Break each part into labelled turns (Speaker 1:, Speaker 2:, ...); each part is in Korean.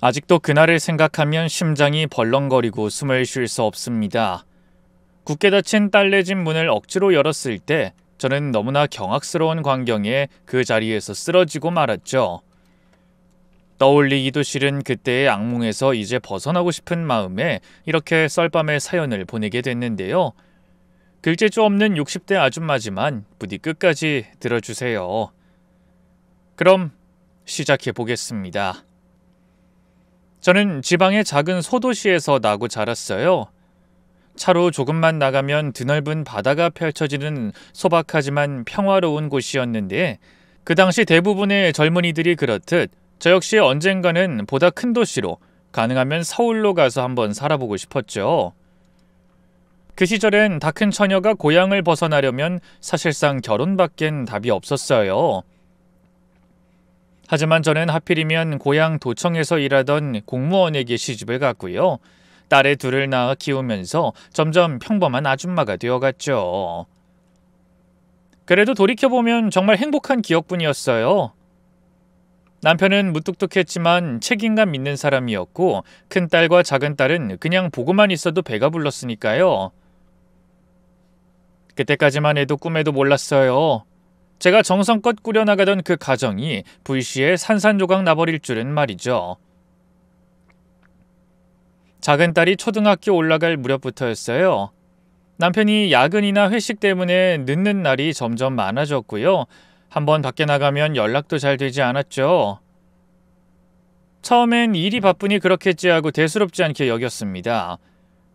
Speaker 1: 아직도 그날을 생각하면 심장이 벌렁거리고 숨을 쉴 수 없습니다. 굳게 닫힌 딸내 집 문을 억지로 열었을 때 저는 너무나 경악스러운 광경에 그 자리에서 쓰러지고 말았죠. 떠올리기도 싫은 그때의 악몽에서 이제 벗어나고 싶은 마음에 이렇게 썰밤의 사연을 보내게 됐는데요. 글재주 없는 60대 아줌마지만 부디 끝까지 들어주세요. 그럼 시작해 보겠습니다. 저는 지방의 작은 소도시에서 나고 자랐어요. 차로 조금만 나가면 드넓은 바다가 펼쳐지는 소박하지만 평화로운 곳이었는데 그 당시 대부분의 젊은이들이 그렇듯 저 역시 언젠가는 보다 큰 도시로, 가능하면 서울로 가서 한번 살아보고 싶었죠. 그 시절엔 다 큰 처녀가 고향을 벗어나려면 사실상 결혼밖엔 답이 없었어요. 하지만 저는 하필이면 고향 도청에서 일하던 공무원에게 시집을 갔고요. 딸의 둘을 낳아 키우면서 점점 평범한 아줌마가 되어갔죠. 그래도 돌이켜보면 정말 행복한 기억뿐이었어요. 남편은 무뚝뚝했지만 책임감 있는 사람이었고 큰딸과 작은딸은 그냥 보고만 있어도 배가 불렀으니까요. 그때까지만 해도 꿈에도 몰랐어요. 제가 정성껏 꾸려나가던 그 가정이 불시에 산산조각 나버릴 줄은 말이죠. 작은딸이 초등학교 올라갈 무렵부터였어요. 남편이 야근이나 회식 때문에 늦는 날이 점점 많아졌고요. 한번 밖에 나가면 연락도 잘 되지 않았죠. 처음엔 일이 바쁘니 그렇겠지 하고 대수롭지 않게 여겼습니다.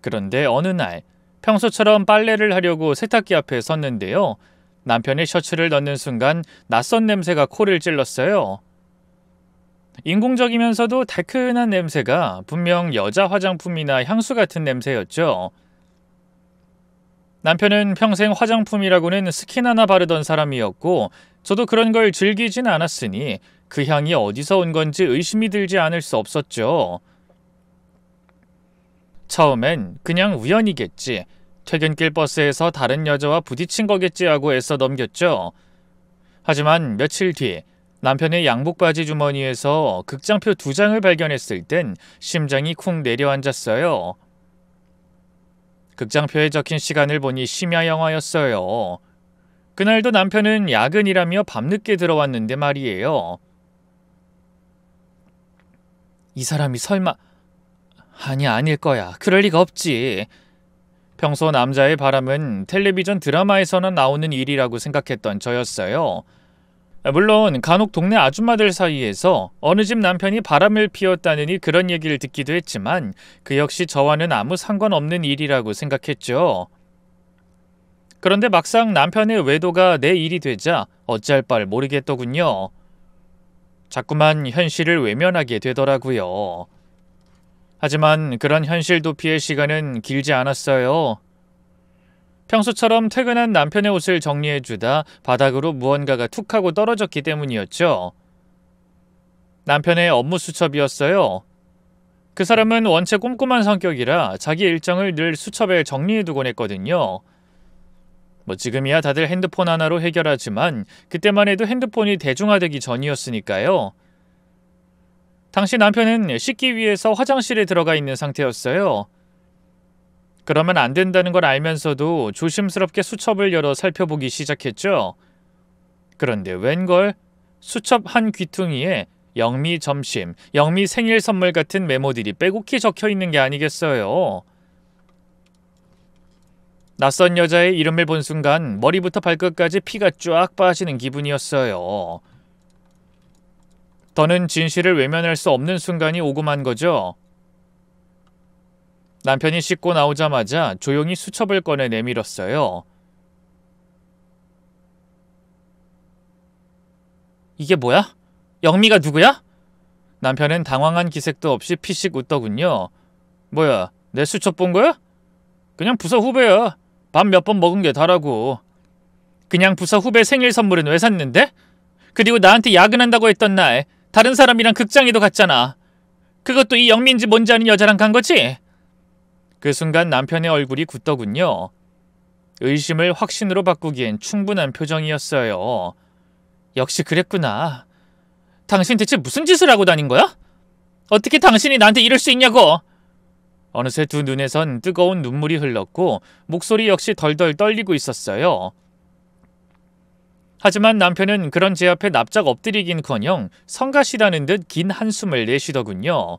Speaker 1: 그런데 어느 날 평소처럼 빨래를 하려고 세탁기 앞에 섰는데요. 남편의 셔츠를 넣는 순간 낯선 냄새가 코를 찔렀어요. 인공적이면서도 달큰한 냄새가 분명 여자 화장품이나 향수 같은 냄새였죠. 남편은 평생 화장품이라고는 스킨 하나 바르던 사람이었고 저도 그런 걸 즐기진 않았으니 그 향이 어디서 온 건지 의심이 들지 않을 수 없었죠. 처음엔 그냥 우연이겠지, 퇴근길 버스에서 다른 여자와 부딪힌 거겠지 하고 애써 넘겼죠. 하지만 며칠 뒤 남편의 양복 바지 주머니에서 극장표 2장을 발견했을 땐 심장이 쿵 내려앉았어요. 극장표에 적힌 시간을 보니 심야 영화였어요. 그날도 남편은 야근이라며 밤늦게 들어왔는데 말이에요. 이 사람이 설마... 아니, 아닐 거야. 그럴 리가 없지. 평소 남자의 바람은 텔레비전 드라마에서나 나오는 일이라고 생각했던 저였어요. 물론 간혹 동네 아줌마들 사이에서 어느 집 남편이 바람을 피웠다느니 그런 얘기를 듣기도 했지만 그 역시 저와는 아무 상관없는 일이라고 생각했죠. 그런데 막상 남편의 외도가 내 일이 되자 어찌할 바를 모르겠더군요. 자꾸만 현실을 외면하게 되더라고요. 하지만 그런 현실 도피의 시간은 길지 않았어요. 평소처럼 퇴근한 남편의 옷을 정리해주다 바닥으로 무언가가 툭 하고 떨어졌기 때문이었죠. 남편의 업무 수첩이었어요. 그 사람은 원체 꼼꼼한 성격이라 자기 일정을 늘 수첩에 정리해두곤 했거든요. 지금이야 다들 핸드폰 하나로 해결하지만 그때만 해도 핸드폰이 대중화되기 전이었으니까요. 당시 남편은 씻기 위해서 화장실에 들어가 있는 상태였어요. 그러면 안 된다는 걸 알면서도 조심스럽게 수첩을 열어 살펴보기 시작했죠. 그런데 웬걸, 수첩 한 귀퉁이에 영미 점심, 영미 생일 선물 같은 메모들이 빼곡히 적혀 있는 게 아니겠어요. 낯선 여자의 이름을 본 순간 머리부터 발끝까지 피가 쫙 빠지는 기분이었어요. 더는 진실을 외면할 수 없는 순간이 오고 만 거죠. 남편이 씻고 나오자마자 조용히 수첩을 꺼내 내밀었어요. 이게 뭐야? 영미가 누구야? 남편은 당황한 기색도 없이 피식 웃더군요. 뭐야, 내 수첩 본 거야? 그냥 부서 후배야. 밥 몇 번 먹은 게 다라고. 그냥 부서 후배 생일 선물은 왜 샀는데? 그리고 나한테 야근한다고 했던 날 다른 사람이랑 극장에도 갔잖아. 그것도 이 영미인지 뭔지 아는 여자랑 간 거지? 그 순간 남편의 얼굴이 굳더군요. 의심을 확신으로 바꾸기엔 충분한 표정이었어요. 역시 그랬구나. 당신 대체 무슨 짓을 하고 다닌 거야? 어떻게 당신이 나한테 이럴 수 있냐고! 어느새 두 눈에선 뜨거운 눈물이 흘렀고 목소리 역시 덜덜 떨리고 있었어요. 하지만 남편은 그런 제 앞에 납작 엎드리긴커녕 성가시다는 듯 긴 한숨을 내쉬더군요.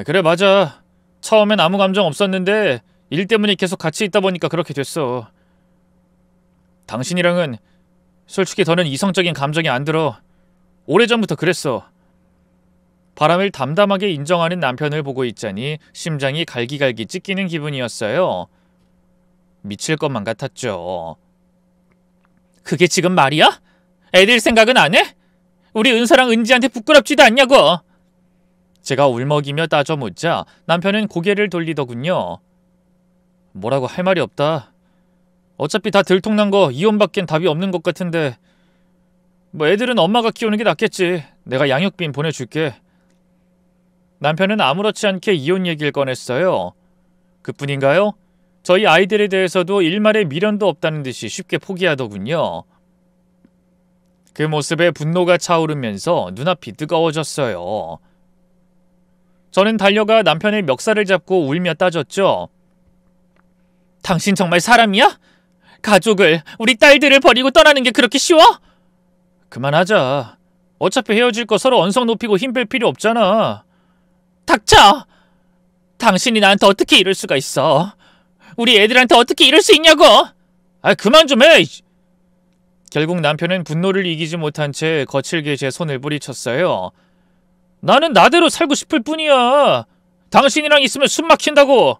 Speaker 1: 그래 맞아. 처음엔 아무 감정 없었는데 일 때문에 계속 같이 있다 보니까 그렇게 됐어. 당신이랑은 솔직히 더는 이성적인 감정이 안 들어. 오래전부터 그랬어. 바람을 담담하게 인정하는 남편을 보고 있자니 심장이 갈기갈기 찢기는 기분이었어요. 미칠 것만 같았죠. 그게 지금 말이야? 애들 생각은 안 해? 우리 은서랑 은지한테 부끄럽지도 않냐고! 제가 울먹이며 따져 묻자 남편은 고개를 돌리더군요. 뭐라고 할 말이 없다. 어차피 다 들통난 거 이혼밖엔 답이 없는 것 같은데 뭐 애들은 엄마가 키우는 게 낫겠지. 내가 양육비는 보내줄게. 남편은 아무렇지 않게 이혼 얘기를 꺼냈어요. 그뿐인가요? 저희 아이들에 대해서도 일말의 미련도 없다는 듯이 쉽게 포기하더군요. 그 모습에 분노가 차오르면서 눈앞이 뜨거워졌어요. 저는 달려가 남편의 멱살을 잡고 울며 따졌죠. 당신 정말 사람이야? 가족을, 우리 딸들을 버리고 떠나는 게 그렇게 쉬워? 그만하자. 어차피 헤어질 거 서로 언성 높이고 힘 뺄 필요 없잖아. 닥쳐! 당신이 나한테 어떻게 이럴 수가 있어? 우리 애들한테 어떻게 이럴 수 있냐고! 그만 좀 해! 결국 남편은 분노를 이기지 못한 채 거칠게 제 손을 뿌리쳤어요. 나는 나대로 살고 싶을 뿐이야. 당신이랑 있으면 숨 막힌다고.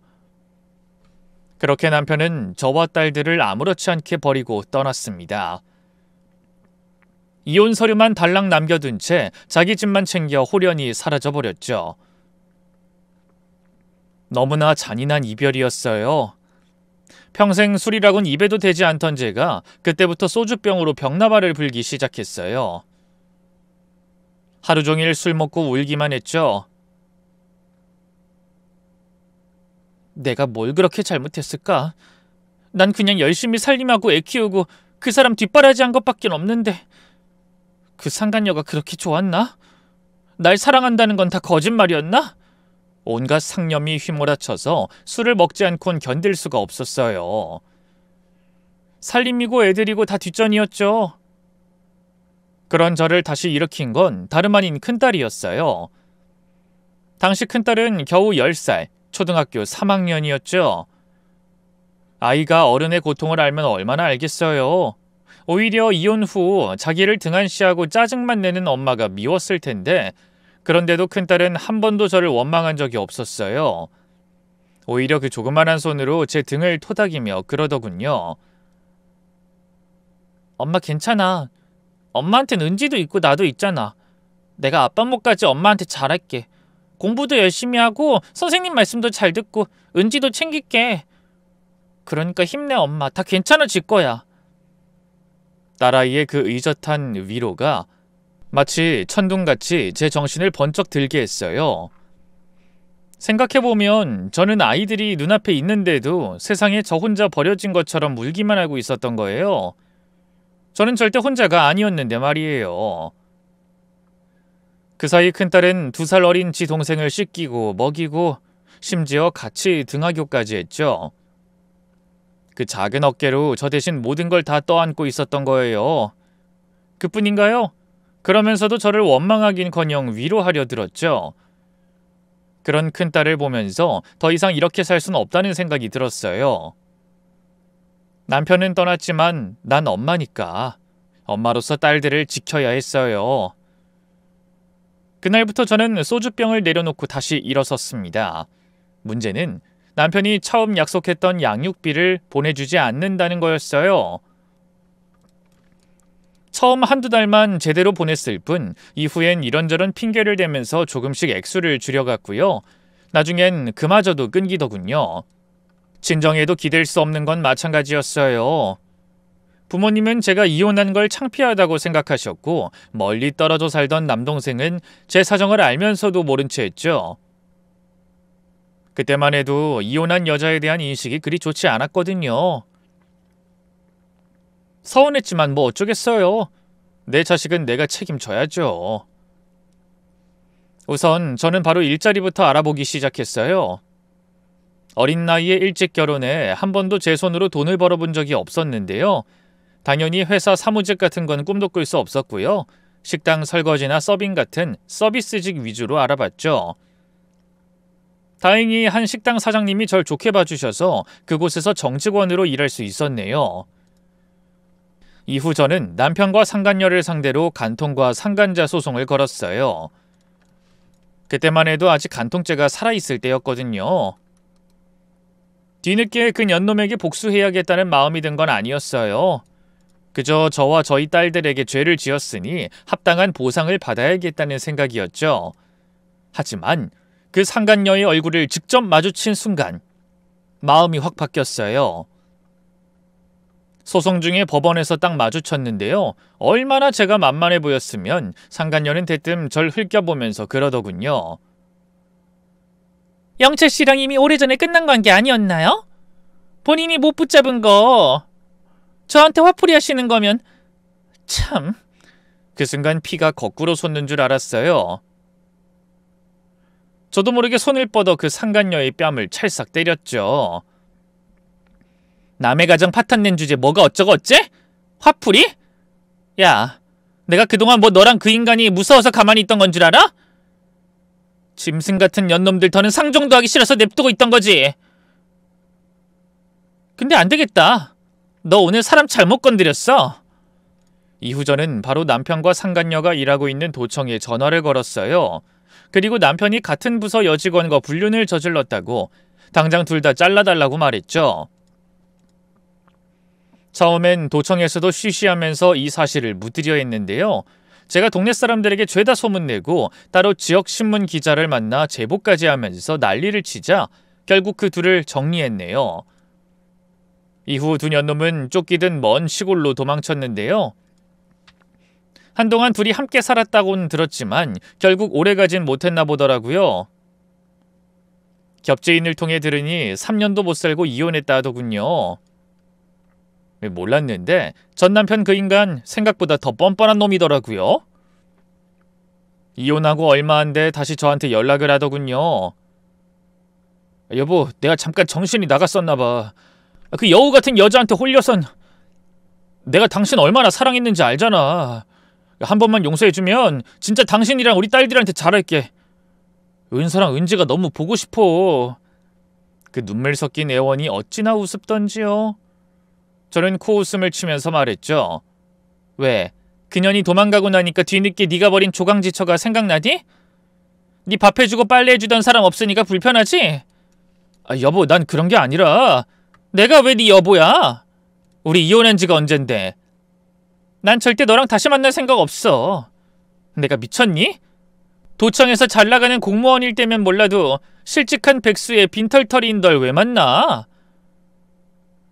Speaker 1: 그렇게 남편은 저와 딸들을 아무렇지 않게 버리고 떠났습니다. 이혼 서류만 달랑 남겨둔 채 자기 집만 챙겨 홀연히 사라져버렸죠. 너무나 잔인한 이별이었어요. 평생 술이라곤 입에도 대지 않던 제가 그때부터 소주병으로 병나발을 불기 시작했어요. 하루 종일 술 먹고 울기만 했죠. 내가 뭘 그렇게 잘못했을까? 난 그냥 열심히 살림하고 애 키우고 그 사람 뒷바라지한 것밖엔 없는데 그 상간녀가 그렇게 좋았나? 날 사랑한다는 건 다 거짓말이었나? 온갖 상념이 휘몰아쳐서 술을 먹지 않곤 견딜 수가 없었어요. 살림이고 애들이고 다 뒷전이었죠. 그런 저를 다시 일으킨 건 다름 아닌 큰딸이었어요. 당시 큰딸은 겨우 10살, 초등학교 3학년이었죠. 아이가 어른의 고통을 알면 얼마나 알겠어요. 오히려 이혼 후 자기를 등한시하고 짜증만 내는 엄마가 미웠을 텐데 그런데도 큰딸은 한 번도 저를 원망한 적이 없었어요. 오히려 그 조그만한 손으로 제 등을 토닥이며 그러더군요. 엄마 괜찮아. 엄마한텐 은지도 있고 나도 있잖아. 내가 아빠 못까지 엄마한테 잘할게. 공부도 열심히 하고 선생님 말씀도 잘 듣고 은지도 챙길게. 그러니까 힘내 엄마. 다 괜찮아질 거야. 딸아이의 그 의젓한 위로가 마치 천둥같이 제 정신을 번쩍 들게 했어요. 생각해보면 저는 아이들이 눈앞에 있는데도 세상에 저 혼자 버려진 것처럼 울기만 하고 있었던 거예요. 저는 절대 혼자가 아니었는데 말이에요. 그 사이 큰딸은 2살 어린 지 동생을 씻기고 먹이고 심지어 같이 등하교까지 했죠. 그 작은 어깨로 저 대신 모든 걸 다 떠안고 있었던 거예요. 그뿐인가요? 그러면서도 저를 원망하긴커녕 위로하려 들었죠. 그런 큰딸을 보면서 더 이상 이렇게 살 수는 없다는 생각이 들었어요. 남편은 떠났지만 난 엄마니까 엄마로서 딸들을 지켜야 했어요. 그날부터 저는 소주병을 내려놓고 다시 일어섰습니다. 문제는 남편이 처음 약속했던 양육비를 보내주지 않는다는 거였어요. 처음 한두 달만 제대로 보냈을 뿐 이후엔 이런저런 핑계를 대면서 조금씩 액수를 줄여갔고요. 나중엔 그마저도 끊기더군요. 친정에도 기댈 수 없는 건 마찬가지였어요. 부모님은 제가 이혼한 걸 창피하다고 생각하셨고 멀리 떨어져 살던 남동생은 제 사정을 알면서도 모른 채 했죠. 그때만 해도 이혼한 여자에 대한 인식이 그리 좋지 않았거든요. 서운했지만 뭐 어쩌겠어요. 내 자식은 내가 책임져야죠. 우선 저는 바로 일자리부터 알아보기 시작했어요. 어린 나이에 일찍 결혼해 한 번도 제 손으로 돈을 벌어본 적이 없었는데요. 당연히 회사 사무직 같은 건 꿈도 꿀 수 없었고요. 식당 설거지나 서빙 같은 서비스직 위주로 알아봤죠. 다행히 한 식당 사장님이 절 좋게 봐주셔서 그곳에서 정직원으로 일할 수 있었네요. 이후 저는 남편과 상간녀를 상대로 간통과 상간자 소송을 걸었어요. 그때만 해도 아직 간통죄가 살아있을 때였거든요. 뒤늦게 그 년놈에게 복수해야겠다는 마음이 든 건 아니었어요. 그저 저와 저희 딸들에게 죄를 지었으니 합당한 보상을 받아야겠다는 생각이었죠. 하지만 그 상간녀의 얼굴을 직접 마주친 순간 마음이 확 바뀌었어요. 소송 중에 법원에서 딱 마주쳤는데요. 얼마나 제가 만만해 보였으면 상간녀는 대뜸 절 흘겨보면서 그러더군요. 영채 씨랑 이미 오래전에 끝난 관계 아니었나요? 본인이 못 붙잡은 거 저한테 화풀이 하시는 거면 참... 그 순간 피가 거꾸로 솟는 줄 알았어요. 저도 모르게 손을 뻗어 그 상간녀의 뺨을 찰싹 때렸죠. 남의 가정 파탄낸 주제 뭐가 어쩌고 어째? 화풀이? 야, 내가 그동안 뭐 너랑 그 인간이 무서워서 가만히 있던 건 줄 알아? 짐승 같은 년놈들 더는 상종도 하기 싫어서 냅두고 있던 거지. 근데 안 되겠다. 너 오늘 사람 잘못 건드렸어. 이후 저는 바로 남편과 상간녀가 일하고 있는 도청에 전화를 걸었어요. 그리고 남편이 같은 부서 여직원과 불륜을 저질렀다고 당장 둘 다 잘라달라고 말했죠. 처음엔 도청에서도 쉬쉬하면서 이 사실을 묻으려 했는데요. 제가 동네 사람들에게 죄다 소문내고 따로 지역 신문 기자를 만나 제보까지 하면서 난리를 치자 결국 그 둘을 정리했네요. 이후 두 년놈은 쫓기듯 먼 시골로 도망쳤는데요. 한동안 둘이 함께 살았다고는 들었지만 결국 오래가진 못했나 보더라고요. 겹지인을 통해 들으니 3년도 못 살고 이혼했다 하더군요. 몰랐는데 전 남편 그 인간 생각보다 더 뻔뻔한 놈이더라고요. 이혼하고 얼마 안 돼 다시 저한테 연락을 하더군요. 여보, 내가 잠깐 정신이 나갔었나봐. 그 여우 같은 여자한테 홀려선 내가 당신 얼마나 사랑했는지 알잖아. 한 번만 용서해주면 진짜 당신이랑 우리 딸들한테 잘할게. 은서랑 은지가 너무 보고 싶어. 그 눈물 섞인 애원이 어찌나 우습던지요. 저는 코웃음을 치면서 말했죠. 왜? 그년이 도망가고 나니까 뒤늦게 네가 버린 조강지처가 생각나니? 네 밥 해주고 빨래 해주던 사람 없으니까 불편하지? 아, 여보, 난 그런 게 아니라 내가 왜 네 여보야? 우리 이혼한 지가 언젠데. 난 절대 너랑 다시 만날 생각 없어. 내가 미쳤니? 도청에서 잘나가는 공무원일 때면 몰라도 실직한 백수의 빈털터리인 널 왜 만나?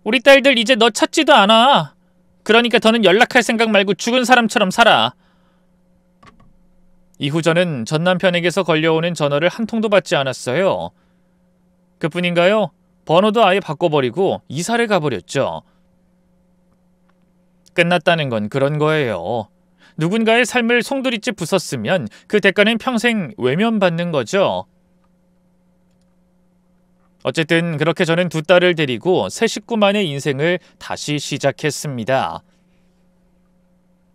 Speaker 1: 우리 딸들 이제 너 찾지도 않아. 그러니까 더는 연락할 생각 말고 죽은 사람처럼 살아. 이후 저는 전 남편에게서 걸려오는 전화를 한 통도 받지 않았어요. 그뿐인가요? 번호도 아예 바꿔버리고 이사를 가버렸죠. 끝났다는 건 그런 거예요. 누군가의 삶을 송두리째 부쉈으면 그 대가는 평생 외면받는 거죠. 어쨌든 그렇게 저는 두 딸을 데리고 새 식구만의 인생을 다시 시작했습니다.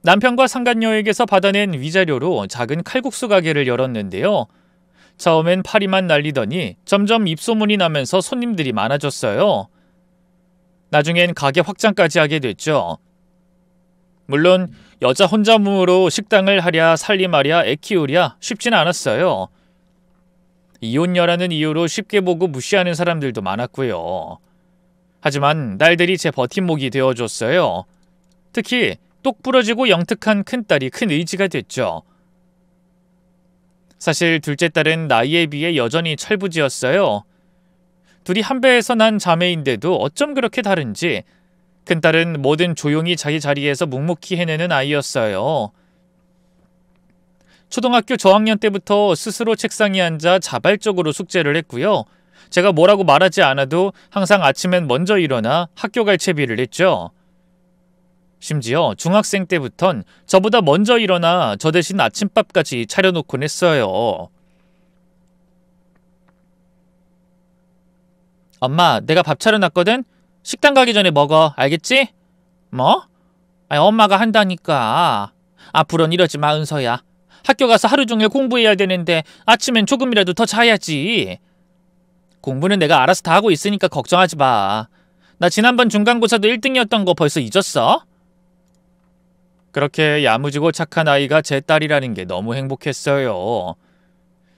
Speaker 1: 남편과 상간녀에게서 받아낸 위자료로 작은 칼국수 가게를 열었는데요. 처음엔 파리만 날리더니 점점 입소문이 나면서 손님들이 많아졌어요. 나중엔 가게 확장까지 하게 됐죠. 물론 여자 혼자 몸으로 식당을 하랴 살림하랴 애 키우랴 쉽진 않았어요. 이혼녀라는 이유로 쉽게 보고 무시하는 사람들도 많았고요. 하지만 딸들이 제 버팀목이 되어줬어요. 특히 똑 부러지고 영특한 큰딸이 큰 의지가 됐죠. 사실 둘째 딸은 나이에 비해 여전히 철부지였어요. 둘이 한 배에서 난 자매인데도 어쩜 그렇게 다른지 큰딸은 뭐든 조용히 자기 자리에서 묵묵히 해내는 아이였어요. 초등학교 저학년 때부터 스스로 책상에 앉아 자발적으로 숙제를 했고요. 제가 뭐라고 말하지 않아도 항상 아침엔 먼저 일어나 학교 갈 채비를 했죠. 심지어 중학생 때부턴 저보다 먼저 일어나 저 대신 아침밥까지 차려놓곤 했어요. 엄마, 내가 밥 차려놨거든? 식당 가기 전에 먹어. 알겠지? 뭐? 아니, 엄마가 한다니까. 앞으로는 이러지 마, 은서야. 학교 가서 하루 종일 공부해야 되는데 아침엔 조금이라도 더 자야지. 공부는 내가 알아서 다 하고 있으니까 걱정하지 마. 나 지난번 중간고사도 1등이었던 거 벌써 잊었어? 그렇게 야무지고 착한 아이가 제 딸이라는 게 너무 행복했어요.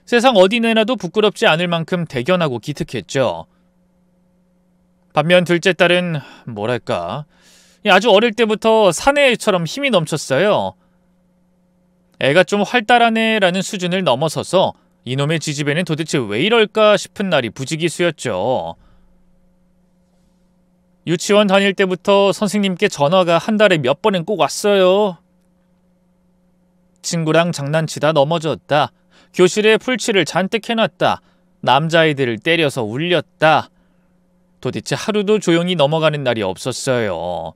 Speaker 1: 세상 어디 내놔도 부끄럽지 않을 만큼 대견하고 기특했죠. 반면 둘째 딸은 뭐랄까, 아주 어릴 때부터 사내처럼 힘이 넘쳤어요. 애가 좀 활달하네라는 수준을 넘어서서 이놈의 지집애는 도대체 왜 이럴까 싶은 날이 부지기수였죠. 유치원 다닐 때부터 선생님께 전화가 한 달에 몇 번은 꼭 왔어요. 친구랑 장난치다 넘어졌다. 교실에 풀칠을 잔뜩 해놨다. 남자애들을 때려서 울렸다. 도대체 하루도 조용히 넘어가는 날이 없었어요.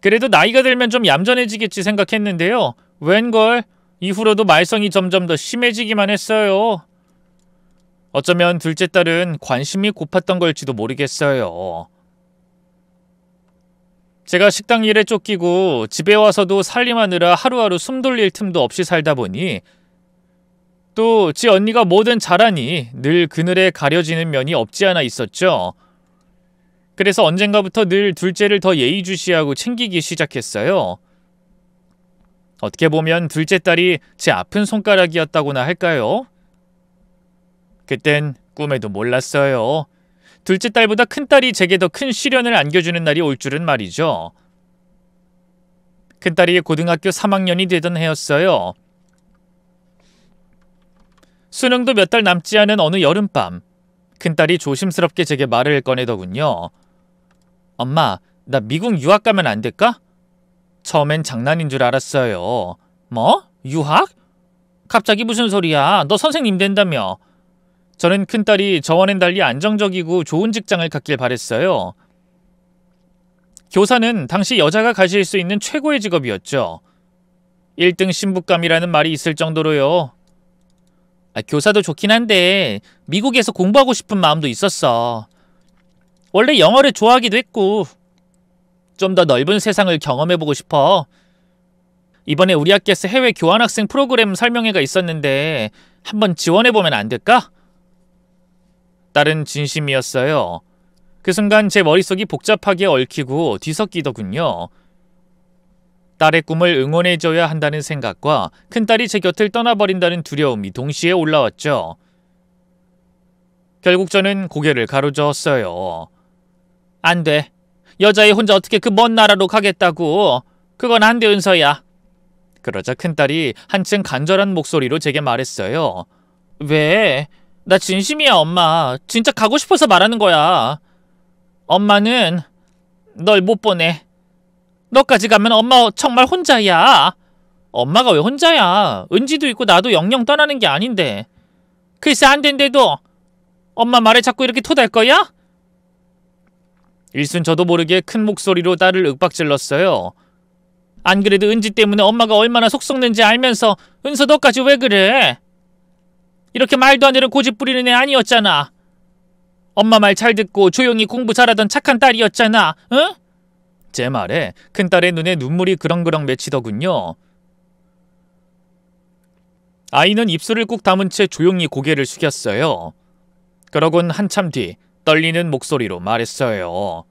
Speaker 1: 그래도 나이가 들면 좀 얌전해지겠지 생각했는데요. 웬걸 이후로도 말썽이 점점 더 심해지기만 했어요. 어쩌면 둘째 딸은 관심이 고팠던 걸지도 모르겠어요. 제가 식당 일에 쫓기고 집에 와서도 살림하느라 하루하루 숨 돌릴 틈도 없이 살다 보니 또 지 언니가 뭐든 잘하니 늘 그늘에 가려지는 면이 없지 않아 있었죠. 그래서 언젠가부터 늘 둘째를 더 예의주시하고 챙기기 시작했어요. 어떻게 보면 둘째 딸이 제 아픈 손가락이었다고나 할까요? 그땐 꿈에도 몰랐어요. 둘째 딸보다 큰 딸이 제게 더 큰 시련을 안겨주는 날이 올 줄은 말이죠. 큰딸이 고등학교 3학년이 되던 해였어요. 수능도 몇 달 남지 않은 어느 여름밤, 큰딸이 조심스럽게 제게 말을 꺼내더군요. 엄마, 나 미국 유학 가면 안 될까? 처음엔 장난인 줄 알았어요. 뭐? 유학? 갑자기 무슨 소리야? 너 선생님 된다며. 저는 큰딸이 저와는 달리 안정적이고 좋은 직장을 갖길 바랬어요. 교사는 당시 여자가 가질 수 있는 최고의 직업이었죠. 1등 신부감이라는 말이 있을 정도로요. 교사도 좋긴 한데 미국에서 공부하고 싶은 마음도 있었어. 원래 영어를 좋아하기도 했고 좀 더 넓은 세상을 경험해보고 싶어. 이번에 우리 학교에서 해외 교환학생 프로그램 설명회가 있었는데 한번 지원해보면 안 될까? 딸은 진심이었어요. 그 순간 제 머릿속이 복잡하게 얽히고 뒤섞이더군요. 딸의 꿈을 응원해줘야 한다는 생각과 큰딸이 제 곁을 떠나버린다는 두려움이 동시에 올라왔죠. 결국 저는 고개를 가로저었어요. 안 돼. 여자애 혼자 어떻게 그 먼 나라로 가겠다고. 그건 안 돼, 은서야. 그러자 큰딸이 한층 간절한 목소리로 제게 말했어요. 왜? 나 진심이야, 엄마. 진짜 가고 싶어서 말하는 거야. 엄마는 널 못 보내. 너까지 가면 엄마 정말 혼자야. 엄마가 왜 혼자야? 은지도 있고 나도 영영 떠나는 게 아닌데. 글쎄 안 된대도 엄마 말에 자꾸 이렇게 토달 거야? 일순 저도 모르게 큰 목소리로 딸을 윽박질렀어요. 안 그래도 은지 때문에 엄마가 얼마나 속 썩는지 알면서 은서 너까지 왜 그래? 이렇게 말도 안 되는 고집 부리는 애 아니었잖아. 엄마 말 잘 듣고 조용히 공부 잘하던 착한 딸이었잖아. 응? 제 말에 큰딸의 눈에 눈물이 그렁그렁 맺히더군요. 아이는 입술을 꾹 다문 채 조용히 고개를 숙였어요. 그러곤 한참 뒤 떨리는 목소리로 말했어요.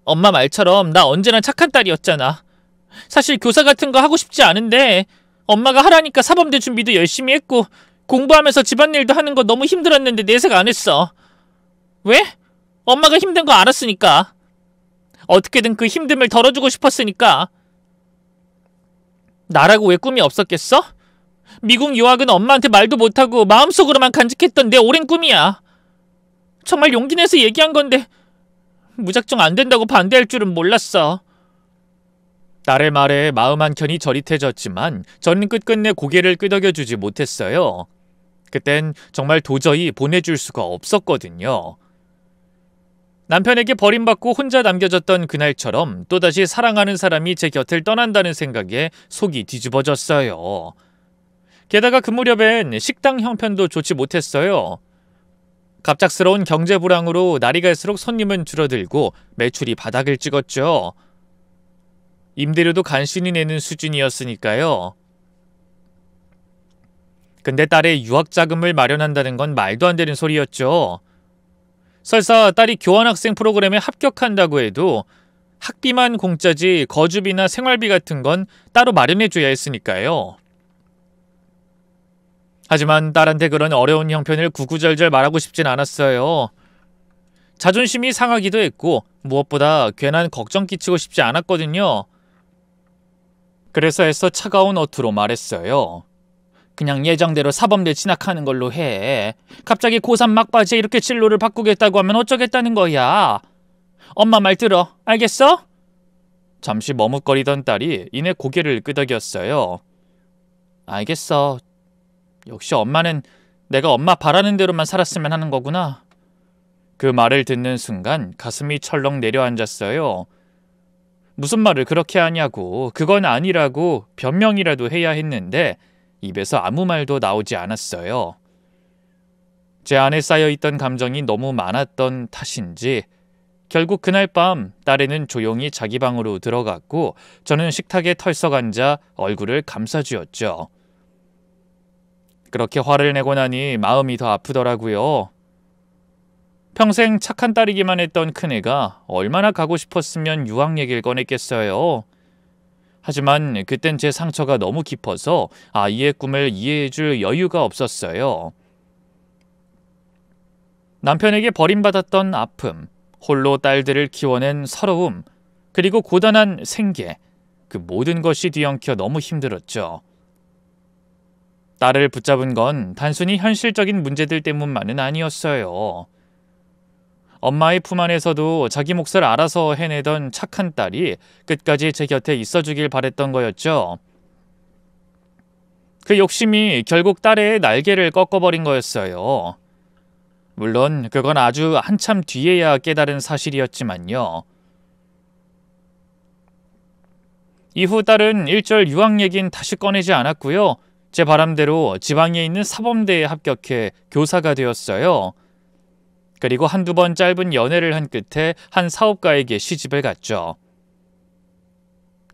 Speaker 1: 엄마 말처럼 나 언제나 착한 딸이었잖아. 사실 교사 같은 거 하고 싶지 않은데 엄마가 하라니까 사범대 준비도 열심히 했고 공부하면서 집안일도 하는 거 너무 힘들었는데 내색 안 했어. 왜? 엄마가 힘든 거 알았으니까. 어떻게든 그 힘듦을 덜어주고 싶었으니까. 나라고 왜 꿈이 없었겠어? 미국 유학은 엄마한테 말도 못하고 마음속으로만 간직했던 내 오랜 꿈이야. 정말 용기 내서 얘기한 건데 무작정 안 된다고 반대할 줄은 몰랐어. 딸의 말에 마음 한켠이 저릿해졌지만 저는 끝끝내 고개를 끄덕여주지 못했어요. 그땐 정말 도저히 보내줄 수가 없었거든요. 남편에게 버림받고 혼자 남겨졌던 그날처럼 또다시 사랑하는 사람이 제 곁을 떠난다는 생각에 속이 뒤집어졌어요. 게다가 그 무렵엔 식당 형편도 좋지 못했어요. 갑작스러운 경제 불황으로 날이 갈수록 손님은 줄어들고 매출이 바닥을 찍었죠. 임대료도 간신히 내는 수준이었으니까요. 근데 딸의 유학 자금을 마련한다는 건 말도 안 되는 소리였죠. 설사 딸이 교환학생 프로그램에 합격한다고 해도 학비만 공짜지 거주비나 생활비 같은 건 따로 마련해줘야 했으니까요. 하지만 딸한테 그런 어려운 형편을 구구절절 말하고 싶진 않았어요. 자존심이 상하기도 했고 무엇보다 괜한 걱정 끼치고 싶지 않았거든요. 그래서 애써 차가운 어투로 말했어요. 그냥 예정대로 사범대 진학하는 걸로 해. 갑자기 고3 막바지에 이렇게 진로를 바꾸겠다고 하면 어쩌겠다는 거야. 엄마 말 들어. 알겠어? 잠시 머뭇거리던 딸이 이내 고개를 끄덕였어요. 알겠어. 역시 엄마는 내가 엄마 바라는 대로만 살았으면 하는 거구나. 그 말을 듣는 순간 가슴이 철렁 내려앉았어요. 무슨 말을 그렇게 하냐고, 그건 아니라고 변명이라도 해야 했는데 입에서 아무 말도 나오지 않았어요. 제 안에 쌓여있던 감정이 너무 많았던 탓인지 결국 그날 밤 딸애는 조용히 자기 방으로 들어갔고 저는 식탁에 털썩 앉아 얼굴을 감싸쥐었죠. 그렇게 화를 내고 나니 마음이 더 아프더라고요. 평생 착한 딸이기만 했던 큰애가 얼마나 가고 싶었으면 유학 얘기를 꺼냈겠어요. 하지만 그땐 제 상처가 너무 깊어서 아이의 꿈을 이해해줄 여유가 없었어요. 남편에게 버림받았던 아픔, 홀로 딸들을 키워낸 서러움, 그리고 고단한 생계, 그 모든 것이 뒤엉켜 너무 힘들었죠. 딸을 붙잡은 건 단순히 현실적인 문제들 때문만은 아니었어요. 엄마의 품 안에서도 자기 몫을 알아서 해내던 착한 딸이 끝까지 제 곁에 있어주길 바랬던 거였죠. 그 욕심이 결국 딸의 날개를 꺾어버린 거였어요. 물론 그건 아주 한참 뒤에야 깨달은 사실이었지만요. 이후 딸은 일절 유학 얘긴 다시 꺼내지 않았고요. 제 바람대로 지방에 있는 사범대에 합격해 교사가 되었어요. 그리고 한두 번 짧은 연애를 한 끝에 한 사업가에게 시집을 갔죠.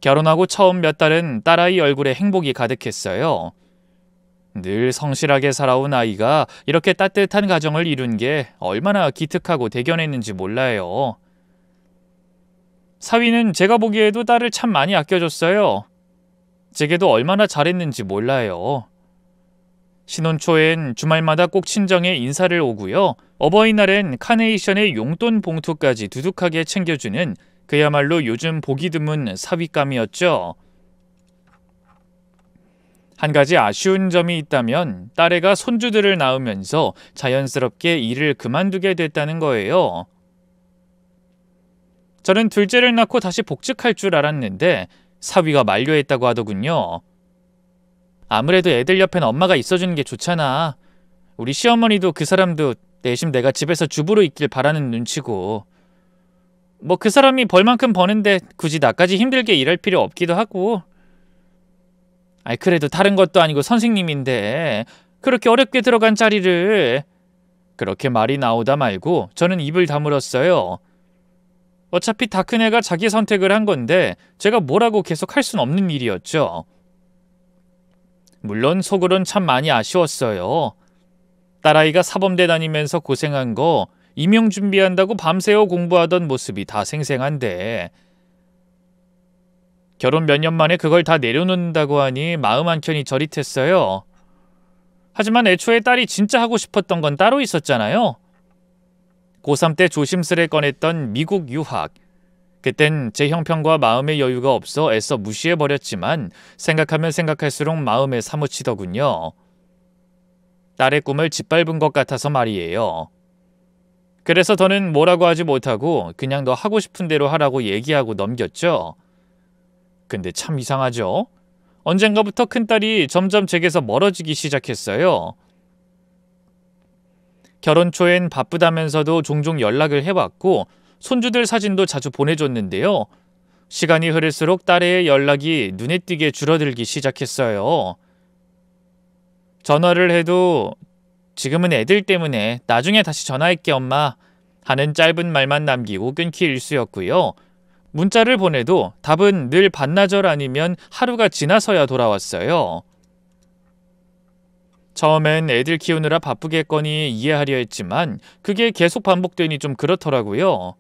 Speaker 1: 결혼하고 처음 몇 달은 딸아이 얼굴에 행복이 가득했어요. 늘 성실하게 살아온 아이가 이렇게 따뜻한 가정을 이룬 게 얼마나 기특하고 대견했는지 몰라요. 사위는 제가 보기에도 딸을 참 많이 아껴줬어요. 제게도 얼마나 잘했는지 몰라요. 신혼 초엔 주말마다 꼭 친정에 인사를 오고요. 어버이날엔 카네이션의 용돈 봉투까지 두둑하게 챙겨주는 그야말로 요즘 보기 드문 사위감이었죠. 한 가지 아쉬운 점이 있다면 딸애가 손주들을 낳으면서 자연스럽게 일을 그만두게 됐다는 거예요. 저는 둘째를 낳고 다시 복직할 줄 알았는데 사위가 만류했다고 하더군요. 아무래도 애들 옆엔 엄마가 있어주는 게 좋잖아. 우리 시어머니도 그 사람도 내심 내가 집에서 주부로 있길 바라는 눈치고. 뭐 그 사람이 벌 만큼 버는데 굳이 나까지 힘들게 일할 필요 없기도 하고. 아이 그래도 다른 것도 아니고 선생님인데 그렇게 어렵게 들어간 자리를. 그렇게 말이 나오다 말고 저는 입을 다물었어요. 어차피 다 큰 애가 자기 선택을 한 건데 제가 뭐라고 계속 할 순 없는 일이었죠. 물론 속으론 참 많이 아쉬웠어요. 딸아이가 사범대 다니면서 고생한 거 임용 준비한다고 밤새워 공부하던 모습이 다 생생한데 결혼 몇 년 만에 그걸 다 내려놓는다고 하니 마음 한켠이 저릿했어요. 하지만 애초에 딸이 진짜 하고 싶었던 건 따로 있었잖아요. 고3 때 조심스레 꺼냈던 미국 유학. 그땐 제 형편과 마음의 여유가 없어 애써 무시해버렸지만 생각하면 생각할수록 마음에 사무치더군요. 딸의 꿈을 짓밟은 것 같아서 말이에요. 그래서 더는 뭐라고 하지 못하고 그냥 너 하고 싶은 대로 하라고 얘기하고 넘겼죠. 근데 참 이상하죠? 언젠가부터 큰딸이 점점 제게서 멀어지기 시작했어요. 결혼 초엔 바쁘다면서도 종종 연락을 해왔고 손주들 사진도 자주 보내줬는데요. 시간이 흐를수록 딸의 연락이 눈에 띄게 줄어들기 시작했어요. 전화를 해도 지금은 애들 때문에 나중에 다시 전화할게 엄마 하는 짧은 말만 남기고 끊기 일쑤였고요. 문자를 보내도 답은 늘 반나절 아니면 하루가 지나서야 돌아왔어요. 처음엔 애들 키우느라 바쁘겠거니 이해하려 했지만 그게 계속 반복되니 좀 그렇더라고요.